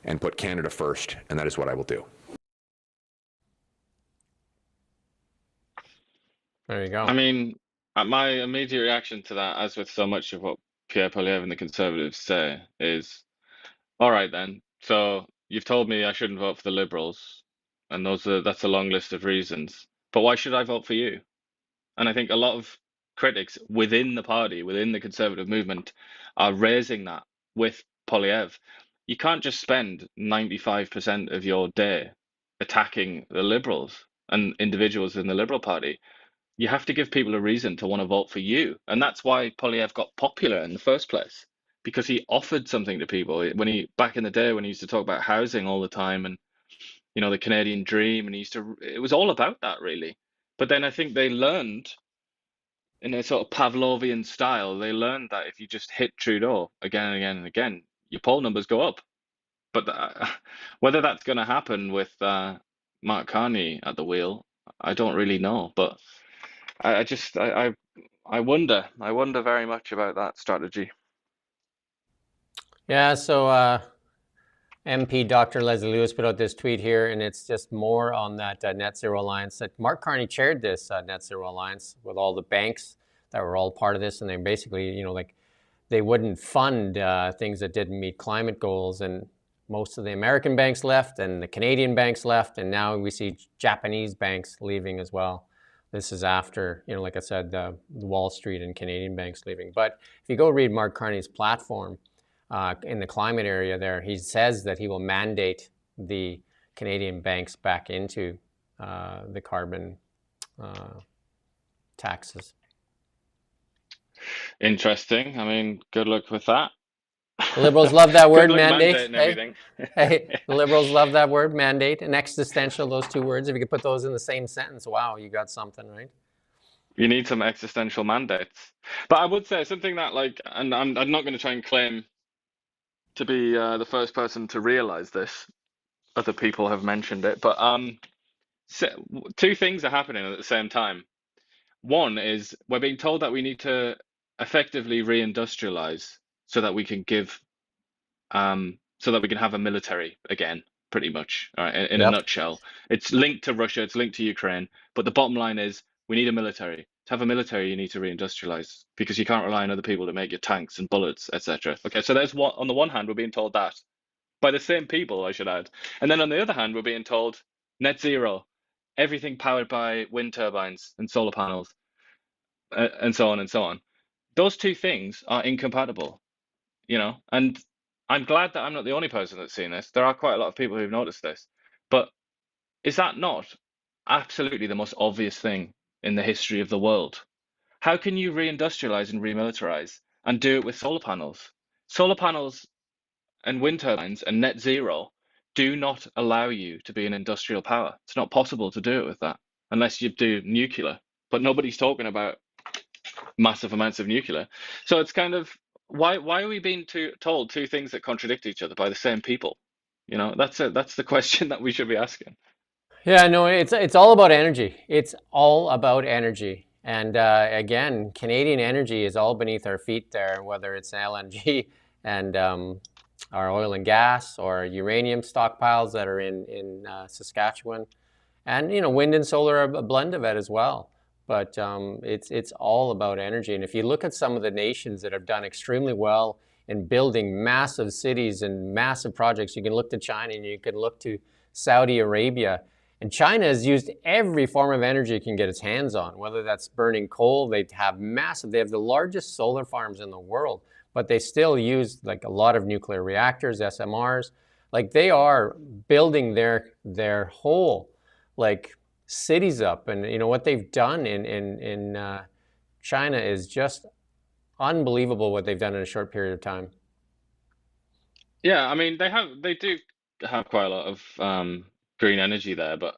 and put Canada first, and that is what I will do. There you go. I mean, my immediate reaction to that, as with so much of what Pierre Poilievre and the Conservatives say, is, all right then, so you've told me I shouldn't vote for the Liberals, and that's a long list of reasons, but why should I vote for you? And I think a lot of critics within the party, within the Conservative movement, are raising that with Poilievre. You can't just spend 95% of your day attacking the Liberals and individuals in the Liberal Party. You have to give people a reason to want to vote for you. And that's why Poilievre got popular in the first place, because he offered something to people. Back in the day when he used to talk about housing all the time and, the Canadian dream, and it was all about that really. But then I think they learned, in a sort of Pavlovian style, they learned that if you just hit Trudeau again and again and again, your poll numbers go up. But whether that's going to happen with Mark Carney at the wheel, I don't really know. But I wonder very much about that strategy. Yeah, so MP Dr. Leslie Lewis put out this tweet here, and it's just more on that Net Zero Alliance. That Mark Carney chaired this Net Zero Alliance with all the banks that were all part of this, and they basically, they wouldn't fund things that didn't meet climate goals, and most of the American banks left, and the Canadian banks left, and now we see Japanese banks leaving as well. This is after, like I said, the Wall Street and Canadian banks leaving. But if you go read Mark Carney's platform, in the climate area there, he says that he will mandate the Canadian banks back into the carbon taxes. Interesting. I mean, good luck with that. The liberals love that Good word, luck mandate. mandate and Hey, everything. hey, the liberals love that word, mandate, and existential. Those two words. If you could put those in the same sentence, wow, you got something, right? You need some existential mandates. But I would say something that, like, and I'm not going to try and claim to be the first person to realize this. Other people have mentioned it, but so, two things are happening at the same time. One is we're being told that we need to effectively reindustrialize so that we can give so that we can have a military again, pretty much. All right, in a Yep. nutshell, it's linked to Russia, it's linked to Ukraine, but the bottom line is we need a military. To have a military, you need to reindustrialize because you can't rely on other people to make your tanks and bullets, etc. Okay, so there's what on the one hand we're being told that by the same people, I should add, and then on the other hand we're being told net zero, everything powered by wind turbines and solar panels, and so on and so on. Those two things are incompatible, and I'm glad that I'm not the only person that's seen this. There are quite a lot of people who've noticed this. But is that not absolutely the most obvious thing in the history of the world? How can you reindustrialize and remilitarize and do it with solar panels? Solar panels and wind turbines and net zero do not allow you to be an industrial power. It's not possible to do it with that unless you do nuclear. But nobody's talking about massive amounts of nuclear. So it's kind of why are we being told two things that contradict each other by the same people? That's the question that we should be asking. Yeah, no, it's all about energy. It's all about energy. And again, Canadian energy is all beneath our feet there, whether it's LNG and our oil and gas or uranium stockpiles that are in Saskatchewan. And wind and solar are a blend of it as well. But it's all about energy. And if you look at some of the nations that have done extremely well in building massive cities and massive projects, you can look to China and you can look to Saudi Arabia. And China has used every form of energy it can get its hands on, whether that's burning coal. They have the largest solar farms in the world, but they still use like a lot of nuclear reactors, SMRs. Like they are building their whole like cities up, and what they've done in China is just unbelievable. What they've done in a short period of time. Yeah, I mean they do have quite a lot of green energy there, but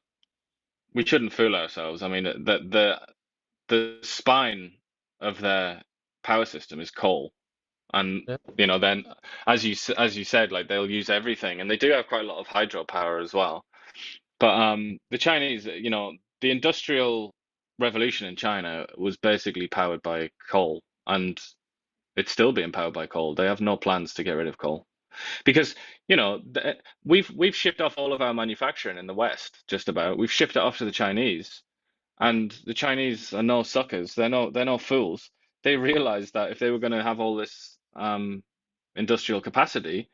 we shouldn't fool ourselves. I mean the spine of their power system is coal, and Yeah. then as you said, like they'll use everything, and they do have quite a lot of hydropower as well. But the Chinese, the industrial revolution in China was basically powered by coal, and it's still being powered by coal. They have no plans to get rid of coal because, we've shipped off all of our manufacturing in the West, just about. We've shipped it off to the Chinese, and the Chinese are no suckers. They're no fools. They realized that if they were going to have all this industrial capacity,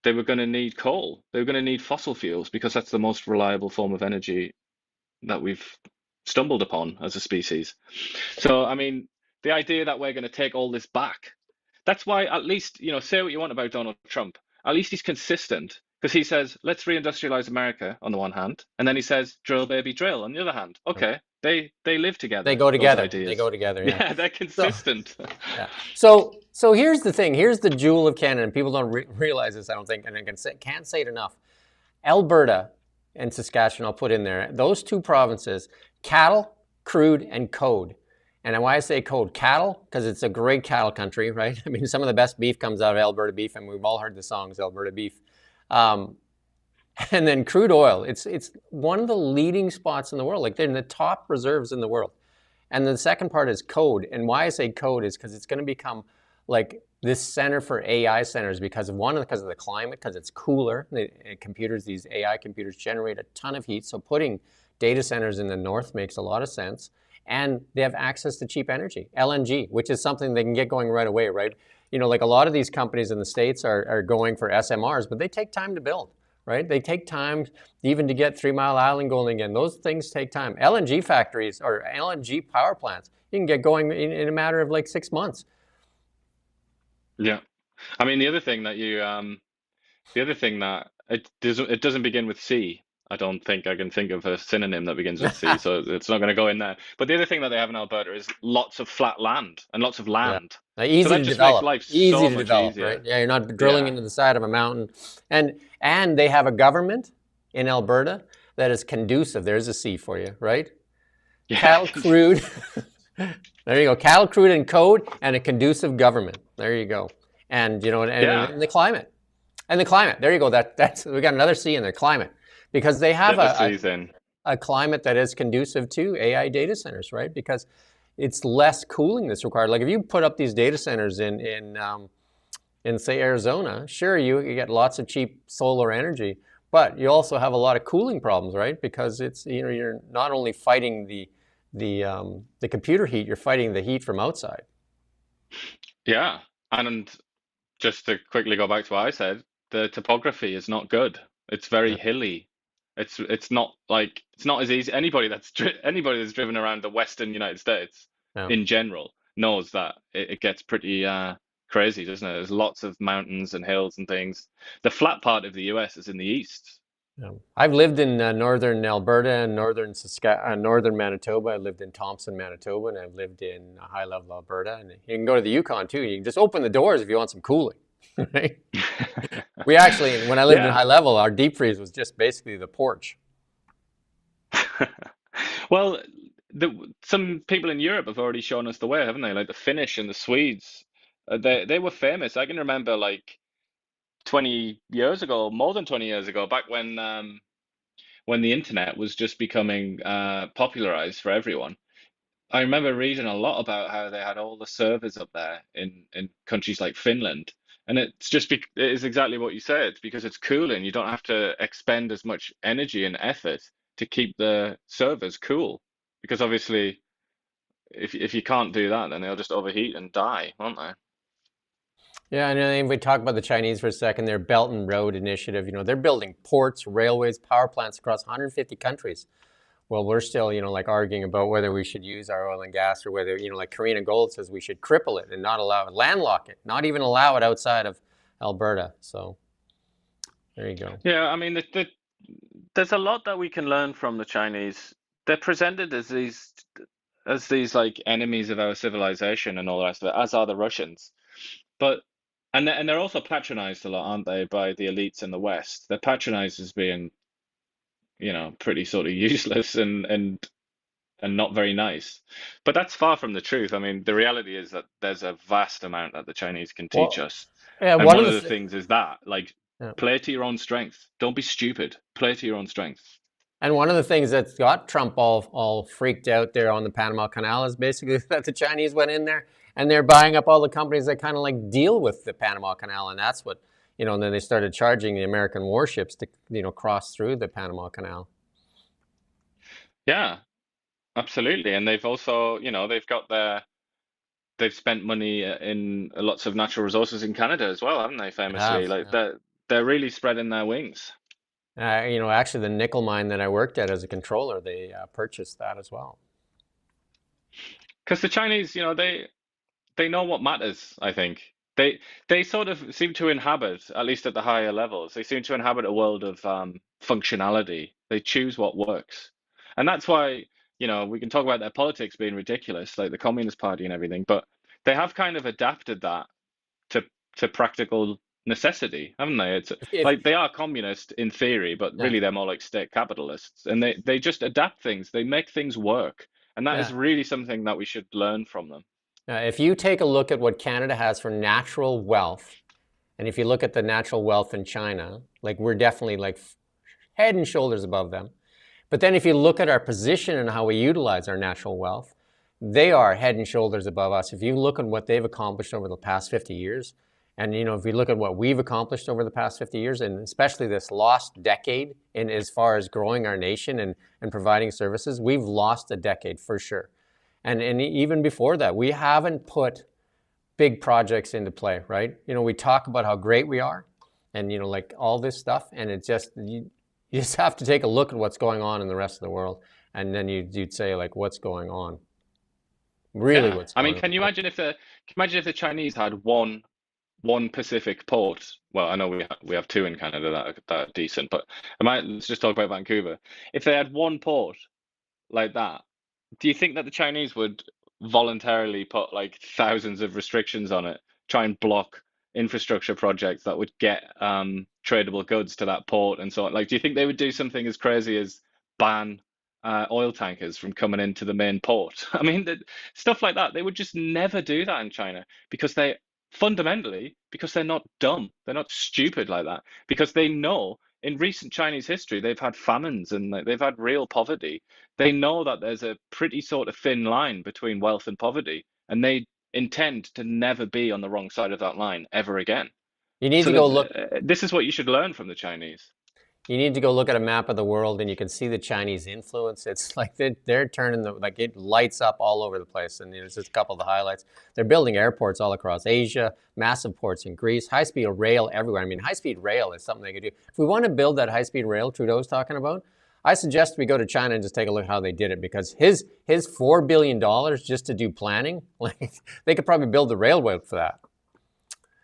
they were going to need coal. They were going to need fossil fuels because that's the most reliable form of energy that we've stumbled upon as a species. So, I mean, the idea that we're going to take all this back, that's why at least, say what you want about Donald Trump, at least he's consistent because he says, let's reindustrialize America on the one hand, and then he says, drill, baby, drill on the other hand. Okay, they live They together, go those together. They ideas. go together. Yeah. Yeah, they're consistent. Yeah. So here's the thing. Here's the jewel of Canada, and people don't realize this, I don't think, and I can't say it enough. Alberta and Saskatchewan, I'll put in there. Those two provinces, cattle, crude, and code. And why I say code, cattle, because it's a great cattle country, right? I mean, some of the best beef comes out of Alberta beef, and we've all heard the songs Alberta beef. And then crude oil. It's one of the leading spots in the world. Like they're in the top reserves in the world. And the second part is code. And why I say code is because it's going to become like this center for AI centers because of the climate, because it's cooler. These AI computers generate a ton of heat. So putting data centers in the north makes a lot of sense. And they have access to cheap energy, LNG, which is something they can get going right away, right? Like a lot of these companies in the States are going for SMRs, but they take time to build. Right? They take time even to get 3 Mile Island going again. Those things take time. LNG factories or LNG power plants, you can get going in a matter of like 6 months. Yeah. I mean, the other thing that it doesn't begin with C. I don't think I can think of a synonym that begins with C, so it's not going to go in there. But the other thing that they have in Alberta is lots of flat land and lots of Yeah. land. Easy So to that just makes develop. life Easy so to much develop, right? easier. Yeah, you're not drilling Yeah. into the side of a mountain. And they have a government in Alberta that is conducive. There's a C for you, right? Yeah. Cattle, crude. There you go. Cattle, crude, and code, and a conducive government. There you go. And you know, Yeah. and the climate. And the climate. There you go. That's we got another C in there, climate. Because they have Get the C's in. a climate that is conducive to AI data centers, right? Because it's less cooling that's required. Like if you put up these data centers in say Arizona, sure you get lots of cheap solar energy, but you also have a lot of cooling problems, right? Because it's you're not only fighting the computer heat, you're fighting the heat from outside. Yeah. And just to quickly go back to what I said, the topography is not good. It's very Yeah. hilly. It's not as easy. Anybody that's driven around the Western United States Yeah. in general knows that it gets pretty crazy, doesn't it? There's lots of mountains and hills and things. The flat part of the US is in the east. Yeah. I've lived in northern Alberta and northern Manitoba. I lived in Thompson, Manitoba, and I've lived in high level Alberta. And you can go to the Yukon too. You can just open the doors if you want some cooling. Right? We actually, when I lived in Yeah. high level, our deep freeze was just basically the porch. Well, some people in Europe have already shown us the way, haven't they? Like the Finnish and the Swedes. They were famous. I can remember like 20 years ago, more than 20 years ago, back when the internet was just becoming popularized for everyone. I remember reading a lot about how they had all the servers up there in countries like Finland. And it is exactly what you said, because it's cooling. You don't have to expend as much energy and effort to keep the servers cool. Because obviously, if you can't do that, then they'll just overheat and die, won't they? Yeah, and then we talk about the Chinese for a second, their Belt and Road Initiative, they're building ports, railways, power plants across 150 countries. Well, we're still, like arguing about whether we should use our oil and gas or whether, like Karina Gold says, we should cripple it and not allow it, landlock it, not even allow it outside of Alberta. So there you go. Yeah, I mean, there's a lot that we can learn from the Chinese. They're presented as these like enemies of our civilization and all the rest of it, as are the Russians. But and they're also patronized a lot, aren't they, by the elites in the West? They're patronized as being, pretty sort of useless and not very nice. But that's far from the truth. I mean, the reality is that there's a vast amount that the Chinese can teach Well, us. yeah, And one one of of the the things is that, like, yeah. play to your own strength. Don't be stupid. Play to your own strength. And one of the things that's got Trump all freaked out there on the Panama Canal is basically that the Chinese went in there and they're buying up all the companies that kind of like deal with the Panama Canal, and that's what and then they started charging the American warships to cross through the Panama Canal. Yeah, absolutely. And they've also, they've spent money in lots of natural resources in Canada as well, haven't they? They Famously, have, like yeah. they're really spreading their wings. Actually, the nickel mine that I worked at as a controller, they purchased that as well. Because the Chinese, they know what matters, I think. They sort of seem to inhabit, at least at the higher levels, they seem to inhabit a world of functionality. They choose what works. And that's why, we can talk about their politics being ridiculous, like the Communist Party and everything, but they have kind of adapted that to practical necessity, haven't they? It's If, like they are communist in theory, but yeah, really they're more like state capitalists. And they just adapt things, they make things work. And that is yeah. really something that we should learn from them. If you take a look at what Canada has for natural wealth, and if you look at the natural wealth in China, like we're definitely like head and shoulders above them. But then if you look at our position and how we utilize our natural wealth, they are head and shoulders above us. If you look at what they've accomplished over the past 50 years, and if we look at what we've accomplished over the past 50 years, and especially this lost decade in as far as growing our nation and providing services, we've lost a decade for sure. And even before that, we haven't put big projects into play, right? We talk about how great we are and, like all this stuff, and it just, you just have to take a look at what's going on in the rest of the world, and then you'd say, like, what's going on? Really, Yeah. what's I going mean, on? can you imagine if the Chinese had one one Pacific port, well, I know we have two in Canada that are decent, but let's just talk about Vancouver. If they had one port like that, do you think that the Chinese would voluntarily put like thousands of restrictions on it, try and block infrastructure projects that would get tradable goods to that port and so on? Like, do you think they would do something as crazy as ban oil tankers from coming into the main port? I mean, stuff like that. They would just never do that in China because because they're not dumb. They're not stupid like that. Because they know in recent Chinese history, they've had famines and like, they've had real poverty. They know that there's a pretty sort of thin line between wealth and poverty, and they intend to never be on the wrong side of that line ever again. You need So to go look. this is what you should learn from the Chinese. You need to go look at a map of the world, and you can see the Chinese influence. It's like they're turning like it lights up all over the place. And there's just a couple of the highlights. They're building airports all across Asia, massive ports in Greece, high-speed rail everywhere. I mean, high-speed rail is something they could do. If we want to build that high-speed rail Trudeau's talking about, I suggest we go to China and just take a look at how they did it, because his $4 billion just to do planning, like they could probably build the railway for that.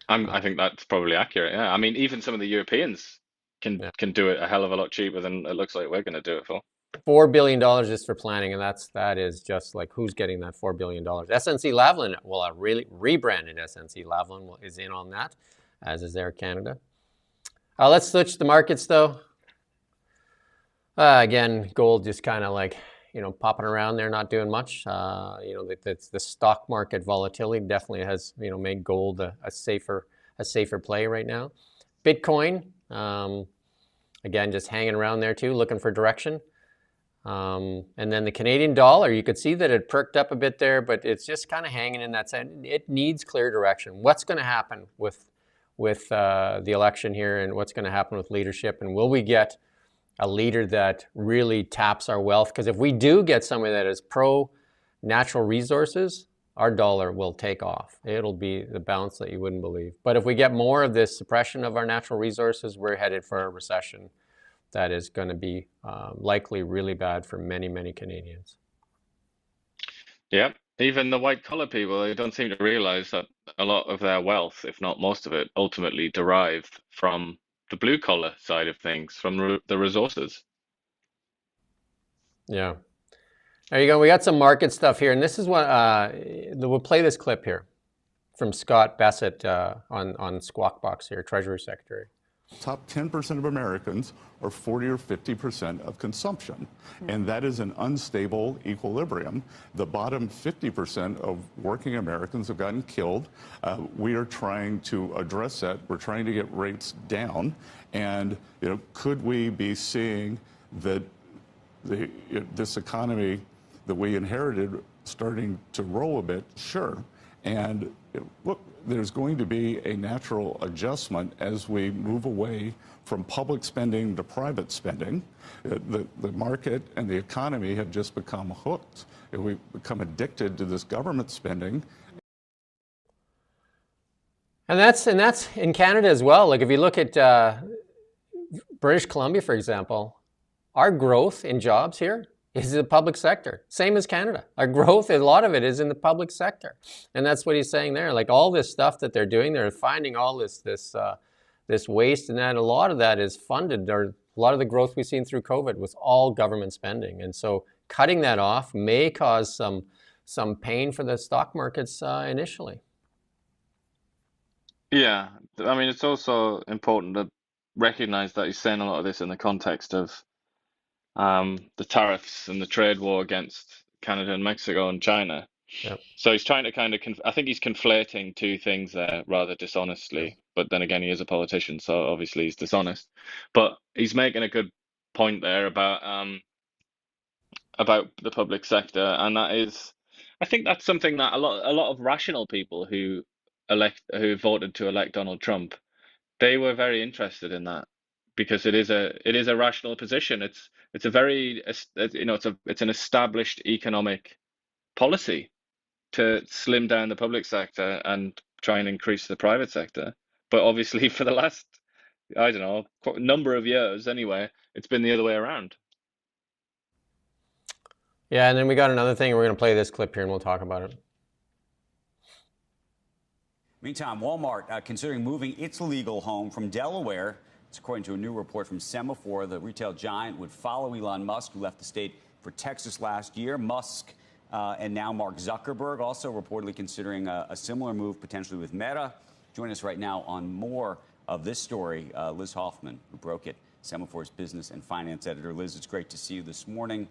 I think that's probably accurate. Yeah, I mean, even some of the Europeans can do it a hell of a lot cheaper than it looks like we're going to do it for. $4 billion just for planning, and that is just like, who's getting that $4 billion? SNC-Lavalin will really rebranded. SNC-Lavalin is in on that, as is Air Canada. Let's switch the markets though. Again, gold just kind of like, popping around there, not doing much. The stock market volatility definitely has, made gold a safer play right now. Bitcoin, again, just hanging around there too, looking for direction. And then the Canadian dollar, you could see that it perked up a bit there, but it's just kind of hanging in that side. It needs clear direction. What's going to happen with the election here, and what's going to happen with leadership, and will we get a leader that really taps our wealth? Because if we do get somebody that is pro natural resources, our dollar will take off. It'll be the bounce that you wouldn't believe. But if we get more of this suppression of our natural resources, we're headed for a recession that is going to be likely really bad for many, many Canadians. Yeah, even the white collar people, they don't seem to realize that a lot of their wealth, if not most of it, ultimately derive from the blue collar side of things, from the resources. Yeah. There you go. We got some market stuff here, and this is what we'll play this clip here from Scott Bessett on Squawk Box here, Treasury Secretary. Top 10% of Americans are 40 or 50% of consumption, and that is an unstable equilibrium. The bottom 50% of working Americans have gotten killed. We are trying to address that. We're trying to get rates down, and could we be seeing that this economy that we inherited starting to roll a bit? Sure. And look, there's going to be a natural adjustment as we move away from public spending to private spending. The market and the economy have just become hooked. We've become addicted to this government spending. And that's in Canada as well. Like if you look at British Columbia, for example, our growth in jobs here is the public sector, same as Canada. Our growth, a lot of it is in the public sector. And that's what he's saying there. Like all this stuff that they're doing, they're finding all this waste, and that a lot of that is funded, or a lot of the growth we've seen through COVID was all government spending. And so cutting that off may cause some pain for the stock markets initially. Yeah, I mean, it's also important to recognize that he's saying a lot of this in the context of the tariffs and the trade war against Canada and Mexico and China. Yep. So he's trying to kind of, I think he's conflating two things there rather dishonestly. Yep. But then again, he is a politician, so obviously he's dishonest. But he's making a good point there about the public sector, and that is, I think that's something that a lot of rational people who voted to elect Donald Trump, they were very interested in that. Because it is a rational position. It's a very it's an established economic policy to slim down the public sector and try and increase the private sector. But obviously, for the last number of years anyway, it's been the other way around. Yeah, and then we got another thing. We're going to play this clip here, and we'll talk about it. Meantime, Walmart considering moving its legal home from Delaware. It's according to a new report from Semaphore. The retail giant would follow Elon Musk, who left the state for Texas last year. Musk and now Mark Zuckerberg also reportedly considering a similar move potentially with Meta. Join us right now on more of this story, Liz Hoffman, who broke it, Semaphore's business and finance editor. Liz, it's great to see you this morning.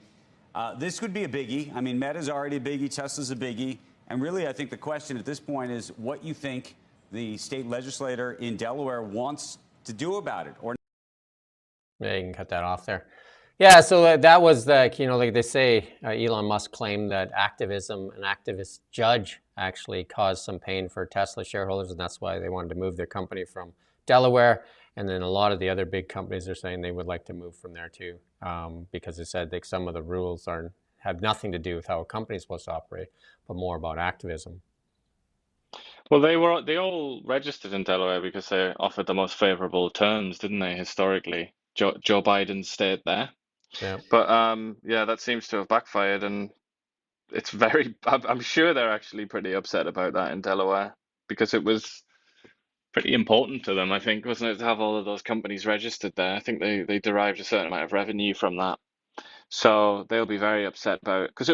This could be a biggie. I mean, Meta's already a biggie, Tesla's a biggie. And really, I think the question at this point is what you think the state legislator in Delaware wants to do about it. Or yeah, you can cut that off there. Yeah, so that was the, like they say, Elon Musk claimed that activism, an activist judge actually caused some pain for Tesla shareholders, and that's why they wanted to move their company from Delaware. And then a lot of the other big companies are saying they would like to move from there too, because they said like some of the rules have nothing to do with how a company is supposed to operate, but more about activism. Well, they all registered in Delaware because they offered the most favorable terms, didn't they, historically? Joe Biden stayed there. Yeah. But yeah, that seems to have backfired, and it's I'm sure they're actually pretty upset about that in Delaware because it was pretty important to them, I think, wasn't it, to have all of those companies registered there? I think they derived a certain amount of revenue from that. So they'll be very upset about because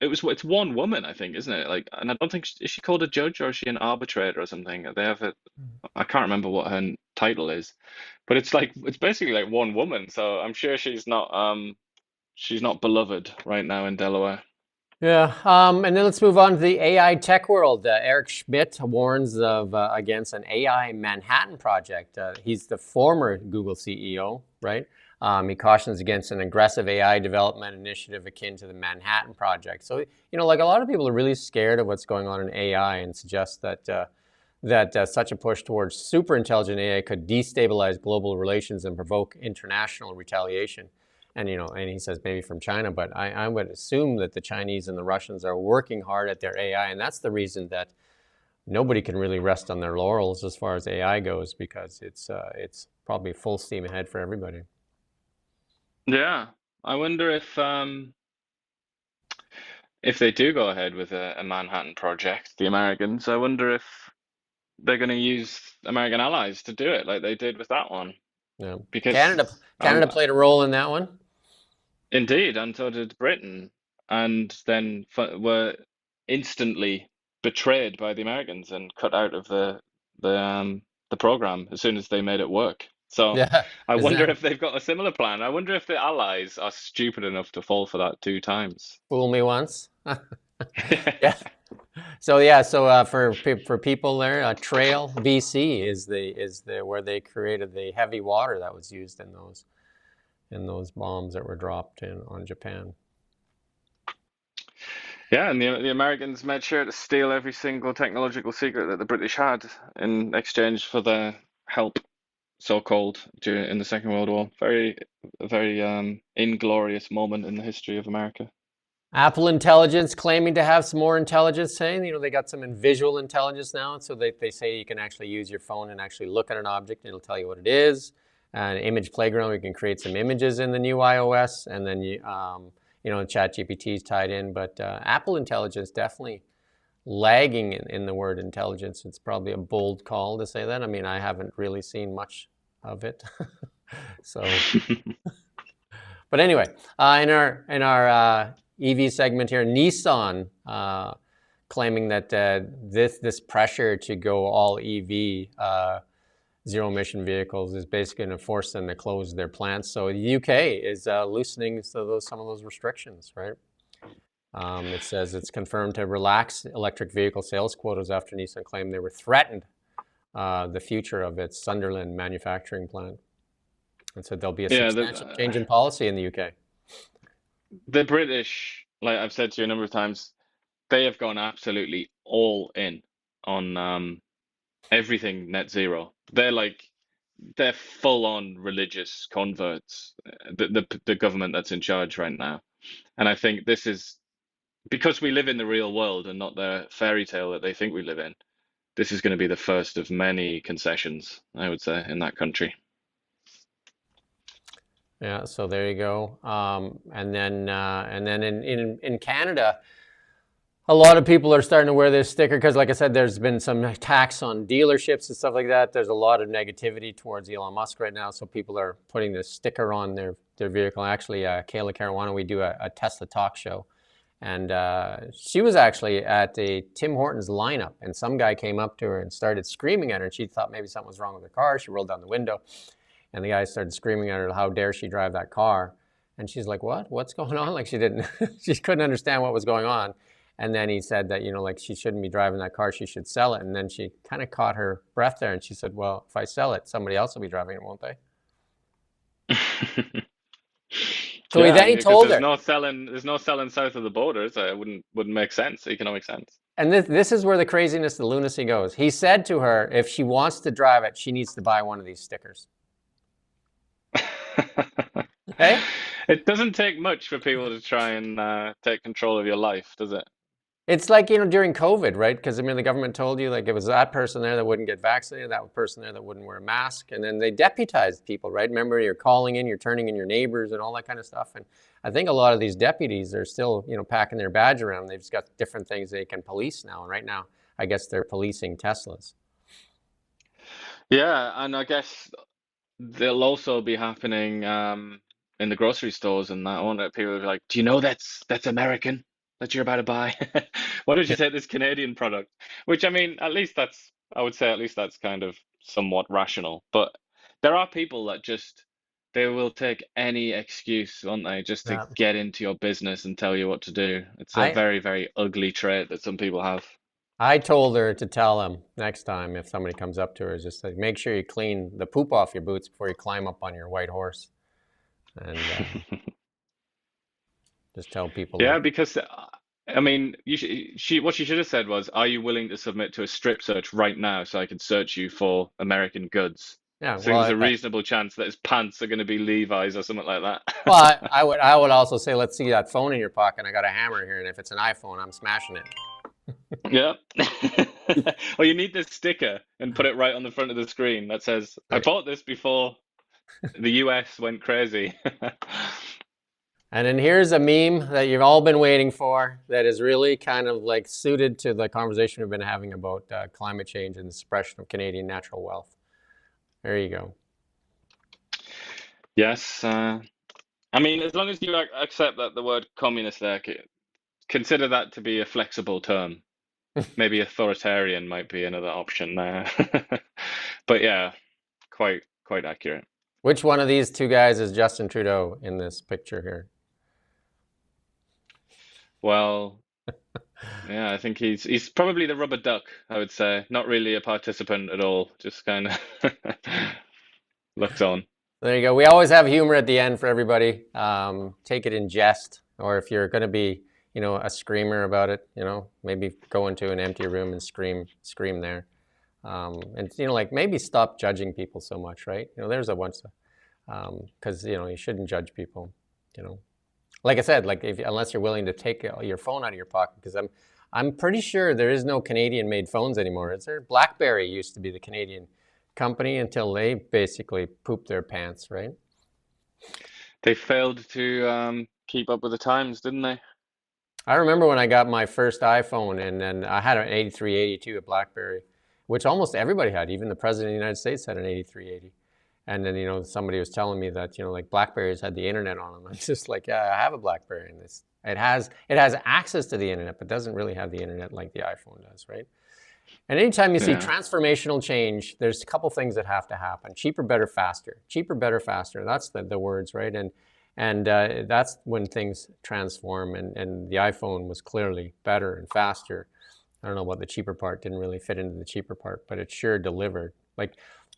it's one woman, I think, isn't it? Like, and I don't think is she called a judge or is she an arbitrator or something? They have I can't remember what her title is, but it's basically like one woman. So I'm sure she's not beloved right now in Delaware. Yeah, and then let's move on to the AI tech world. Eric Schmidt warns against an AI Manhattan project. He's the former Google CEO, right? He cautions against an aggressive AI development initiative akin to the Manhattan Project. So, like a lot of people are really scared of what's going on in AI and suggest that such a push towards super intelligent AI could destabilize global relations and provoke international retaliation. And, and he says maybe from China, but I would assume that the Chinese and the Russians are working hard at their AI. And that's the reason that nobody can really rest on their laurels as far as AI goes, because it's probably full steam ahead for everybody. Yeah, I wonder if they do go ahead with a Manhattan Project, the Americans, I wonder if they're going to use American allies to do it like they did with that one. Yeah. Because Canada played a role in that one. Indeed, and so did Britain, and then were instantly betrayed by the Americans and cut out of the program as soon as they made it work. So Yeah, I wonder if they've got a similar plan. I wonder if the allies are stupid enough to fall for that 2 times. Fool me once. Yeah. So for people there, Trail BC is the where they created the heavy water that was used in those bombs that were dropped on Japan. Yeah, and the Americans made sure to steal every single technological secret that the British had in exchange for their help, so-called, in the Second World War. Very inglorious moment in the history of America. Apple Intelligence claiming to have some more intelligence, saying, they got some visual intelligence now. So they say you can actually use your phone and actually look at an object and it'll tell you what it is. And Image Playground, we can create some images in the new iOS. And then, ChatGPT is tied in. But Apple Intelligence definitely lagging in the word intelligence. It's probably a bold call to say that. I mean, I haven't really seen much of it. So, but anyway, in our EV segment here, Nissan claiming that this pressure to go all EV, zero emission vehicles, is basically going to force them to close their plants. So the UK is loosening some of those restrictions, right? It says it's confirmed to relax electric vehicle sales quotas after Nissan claimed they were threatened the future of its Sunderland manufacturing plant. And so there'll be a substantial change in policy in the UK. The British, like I've said to you a number of times, they have gone absolutely all in on everything net zero. They're full on religious converts, the government that's in charge right now. And I think this is because we live in the real world and not the fairy tale that they think we live in. This is going to be the first of many concessions, I would say, in that country. Yeah, so there you go. And then in Canada, a lot of people are starting to wear this sticker because, like I said, there's been some attacks on dealerships and stuff like that. There's a lot of negativity towards Elon Musk right now, so people are putting this sticker on their vehicle. Actually, Kayla Caruana, we do a Tesla talk show, and she was actually at a Tim Hortons lineup, and some guy came up to her and started screaming at her, and she thought maybe something was wrong with her car. She rolled down the window, and the guy started screaming at her, "How dare she drive that car?" And she's like, "What? What's going on?" Like she couldn't understand what was going on. And then he said that, like she shouldn't be driving that car, she should sell it. And then she kind of caught her breath there and she said, well, if I sell it, somebody else will be driving it, won't they? So Yeah, he told her. There's no selling south of the border, so it wouldn't make sense, economic sense. And this is where the craziness, the lunacy goes. He said to her, if she wants to drive it, she needs to buy one of these stickers. Hey? It doesn't take much for people to try and take control of your life, does it? It's like, during COVID, right? Because, the government told you, like, it was that person there that wouldn't get vaccinated, that person there that wouldn't wear a mask, and then they deputized people, right? Remember, you're calling in, you're turning in your neighbors and all that kind of stuff. And I think a lot of these deputies are still, packing their badge around. They've just got different things they can police now. And right now, I guess they're policing Teslas. Yeah, and I guess they'll also be happening in the grocery stores and that, won't it? People will be like, do you know that's American that you're about to buy? Why don't you take this Canadian product? Which, at least I would say at least that's kind of somewhat rational. But there are people that they will take any excuse, won't they, just to get into your business and tell you what to do. It's a very, very ugly trait that some people have. I told her to tell him next time if somebody comes up to her, just like, make sure you clean the poop off your boots before you climb up on your white horse. And just tell people. Yeah, because what she should have said was, "Are you willing to submit to a strip search right now so I can search you for American goods?" Yeah, so there's a reasonable chance that his pants are going to be Levi's or something like that. Well, I would also say, let's see that phone in your pocket. I got a hammer here, and if it's an iPhone, I'm smashing it. Yeah. Well, you need this sticker and put it right on the front of the screen that says, "I bought this before the US went crazy." And then here's a meme that you've all been waiting for that is really kind of like suited to the conversation we've been having about climate change and the suppression of Canadian natural wealth. There you go. Yes. As long as you accept that the word communist there, consider that to be a flexible term. Maybe authoritarian might be another option there. But yeah, quite accurate. Which one of these two guys is Justin Trudeau in this picture here? Well, yeah, I think he's probably the rubber duck, I would say. Not really a participant at all, just kind of looks on. There you go. We always have humor at the end for everybody. Take it in jest, or if you're going to be, a screamer about it, maybe go into an empty room and scream there. And, like maybe stop judging people so much, right? There's a once, because, you shouldn't judge people, Like I said, like unless you're willing to take your phone out of your pocket, because I'm pretty sure there is no Canadian-made phones anymore. Is there? BlackBerry used to be the Canadian company until they basically pooped their pants, right? They failed to keep up with the times, didn't they? I remember when I got my first iPhone, and then I had an 8382 at BlackBerry, which almost everybody had. Even the President of the United States had an 8380. And then, somebody was telling me that, like BlackBerries had the internet on them. It's just like, yeah, I have a BlackBerry, and it has access to the internet, but doesn't really have the internet like the iPhone does, right? And anytime you see transformational change, there's a couple things that have to happen. Cheaper, better, faster. Cheaper, better, faster. That's the words, right? And that's when things transform. And the iPhone was clearly better and faster. I don't know about the cheaper part. Didn't really fit into the cheaper part, but it sure delivered.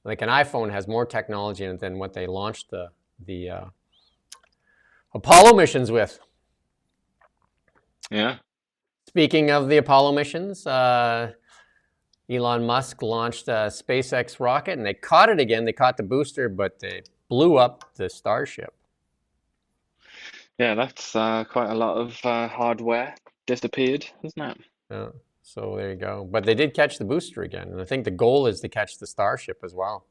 Like an iPhone has more technology in it than what they launched the Apollo missions with. Yeah. Speaking of the Apollo missions, Elon Musk launched a SpaceX rocket, and they caught it again. They caught the booster, but they blew up the Starship. Yeah, that's quite a lot of hardware disappeared, isn't it? Yeah. So there you go. But they did catch the booster again, and I think the goal is to catch the Starship as well.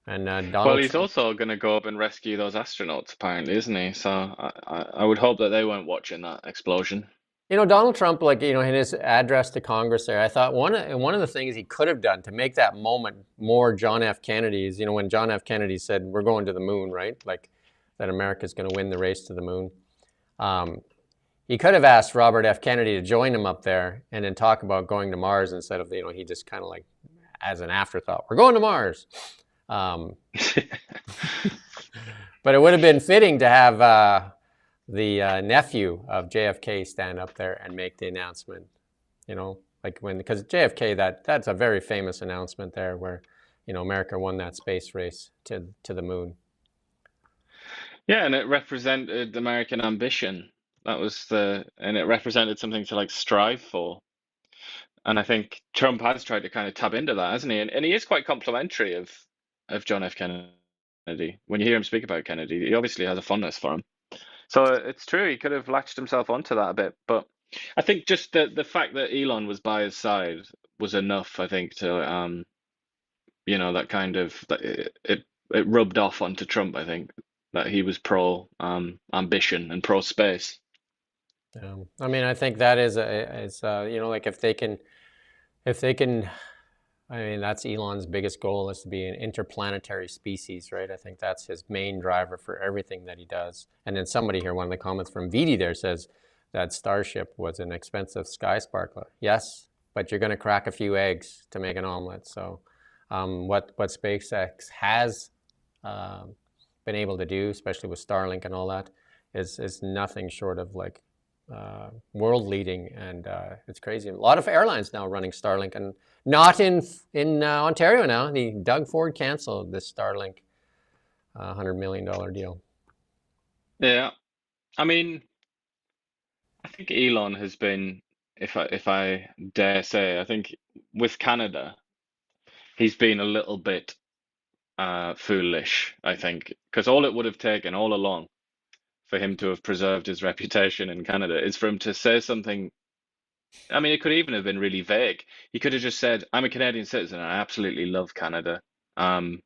And well, he's also going to go up and rescue those astronauts, apparently, isn't he? So I would hope that they weren't watching that explosion. Donald Trump, like, in his address to Congress there, I thought one of the things he could have done to make that moment more John F. Kennedy's, when John F. Kennedy said, we're going to the moon, right? Like that America's going to win the race to the moon. He could have asked Robert F. Kennedy to join him up there and then talk about going to Mars instead of, he just kind of like, as an afterthought, we're going to Mars. But it would have been fitting to have the nephew of JFK stand up there and make the announcement, because JFK, that's a very famous announcement there where, America won that space race to the moon. Yeah, and it represented American ambition. And it represented something to like strive for. And I think Trump has tried to kind of tap into that, hasn't he? And he is quite complimentary of John F. Kennedy. When you hear him speak about Kennedy, he obviously has a fondness for him. So it's true, he could have latched himself onto that a bit. But I think just the fact that Elon was by his side was enough, I think, to that kind of it rubbed off onto Trump, I think, that he was pro ambition and pro space. I mean, I think that is like if they can, I mean, that's Elon's biggest goal, is to be an interplanetary species, right? I think that's his main driver for everything that he does. And then somebody here, one of the comments from Vidi there says that Starship was an expensive sky sparkler. Yes, but you're going to crack a few eggs to make an omelet. So what SpaceX has been able to do, especially with Starlink and all that, is nothing short of like world leading, and it's crazy. A lot of airlines now running Starlink, and not in Ontario now. Doug Ford canceled this Starlink $100 million deal. Yeah, I mean, I think Elon has been, if I dare say, I think with Canada, he's been a little bit foolish, I think, because all it would have taken all along for him to have preserved his reputation in Canada is for him to say something. I mean, it could even have been really vague. He could have just said, "I'm a Canadian citizen and I absolutely love Canada. I'm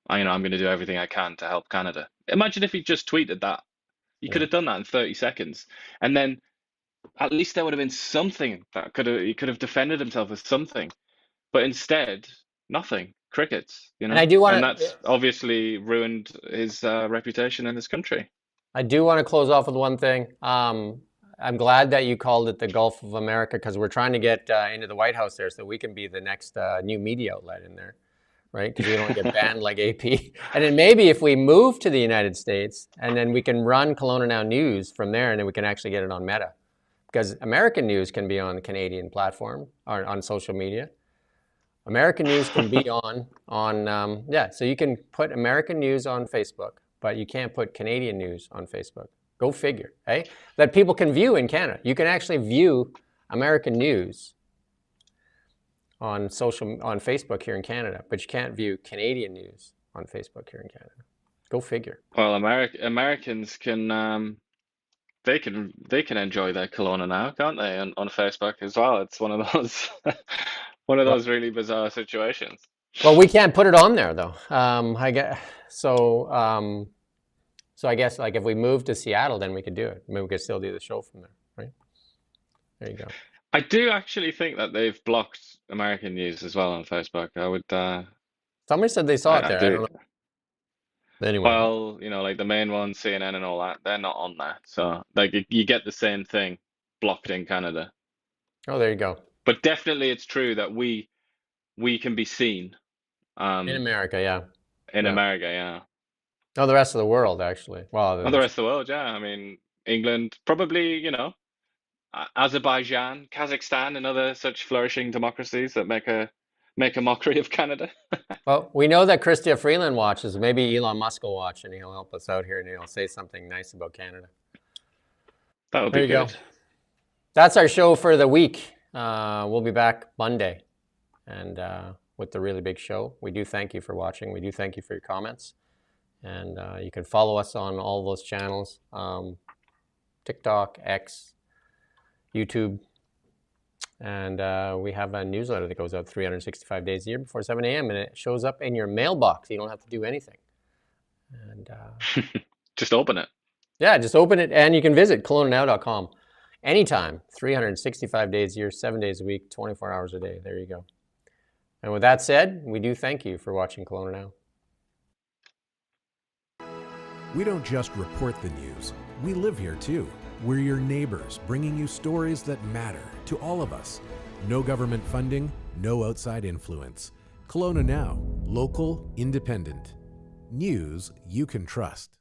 going to do everything I can to help Canada." Imagine if he just tweeted that. He could have done that in 30 seconds, and then at least there would have been something that he could have defended himself with something. But instead, nothing. Crickets. And I do want and to. that's obviously ruined his reputation in this country. I do want to close off with one thing. I'm glad that you called it the Gulf of America, because we're trying to get into the White House there so we can be the next new media outlet in there, right? Because we don't get banned like AP. And then maybe if we move to the United States, and then we can run Kelowna Now News from there, and then we can actually get it on Meta. Because American news can be on the Canadian platform or on social media. American news can be so you can put American news on Facebook, but you can't put Canadian news on Facebook. Go figure, hey? That people can view in Canada. You can actually view American news on Facebook here in Canada, but you can't view Canadian news on Facebook here in Canada. Go figure. Well, Americans can they can enjoy their Kelowna Now, can't they, on Facebook as well? It's one of those really bizarre situations. Well, we can't put it on there though. I guess so. So I guess like if we move to Seattle, then we could do it. I mean, we could still do the show from there, right? There you go. I do actually think that they've blocked American news as well on Facebook. I would. Somebody said they saw it there. I don't know. Anyway. Well, like the main one, CNN and all that, they're not on there. So like you get the same thing blocked in Canada. Oh, there you go. But definitely it's true that we can be seen. In America, yeah. In America, yeah. Oh, the rest of the world, actually. Well, the rest of the world, yeah. I mean, England, probably, Azerbaijan, Kazakhstan, and other such flourishing democracies that make a mockery of Canada. Well, we know that Chrystia Freeland watches. Maybe Elon Musk will watch, and he'll help us out here, and he'll say something nice about Canada. That would be good. That's our show for the week. We'll be back Monday, and with the really big show. We do thank you for watching. We do thank you for your comments. And you can follow us on all those channels, TikTok, X, YouTube. And we have a newsletter that goes out 365 days a year before 7 a.m. and it shows up in your mailbox. You don't have to do anything. And just open it. Yeah, just open it, and you can visit KelownaNow.com. anytime, 365 days a year, 7 days a week, 24 hours a day. There you go. And with that said, we do thank you for watching Kelowna Now. We don't just report the news, we live here too. We're your neighbors, bringing you stories that matter to all of us. No government funding, no outside influence. Kelowna Now, local, independent. News you can trust.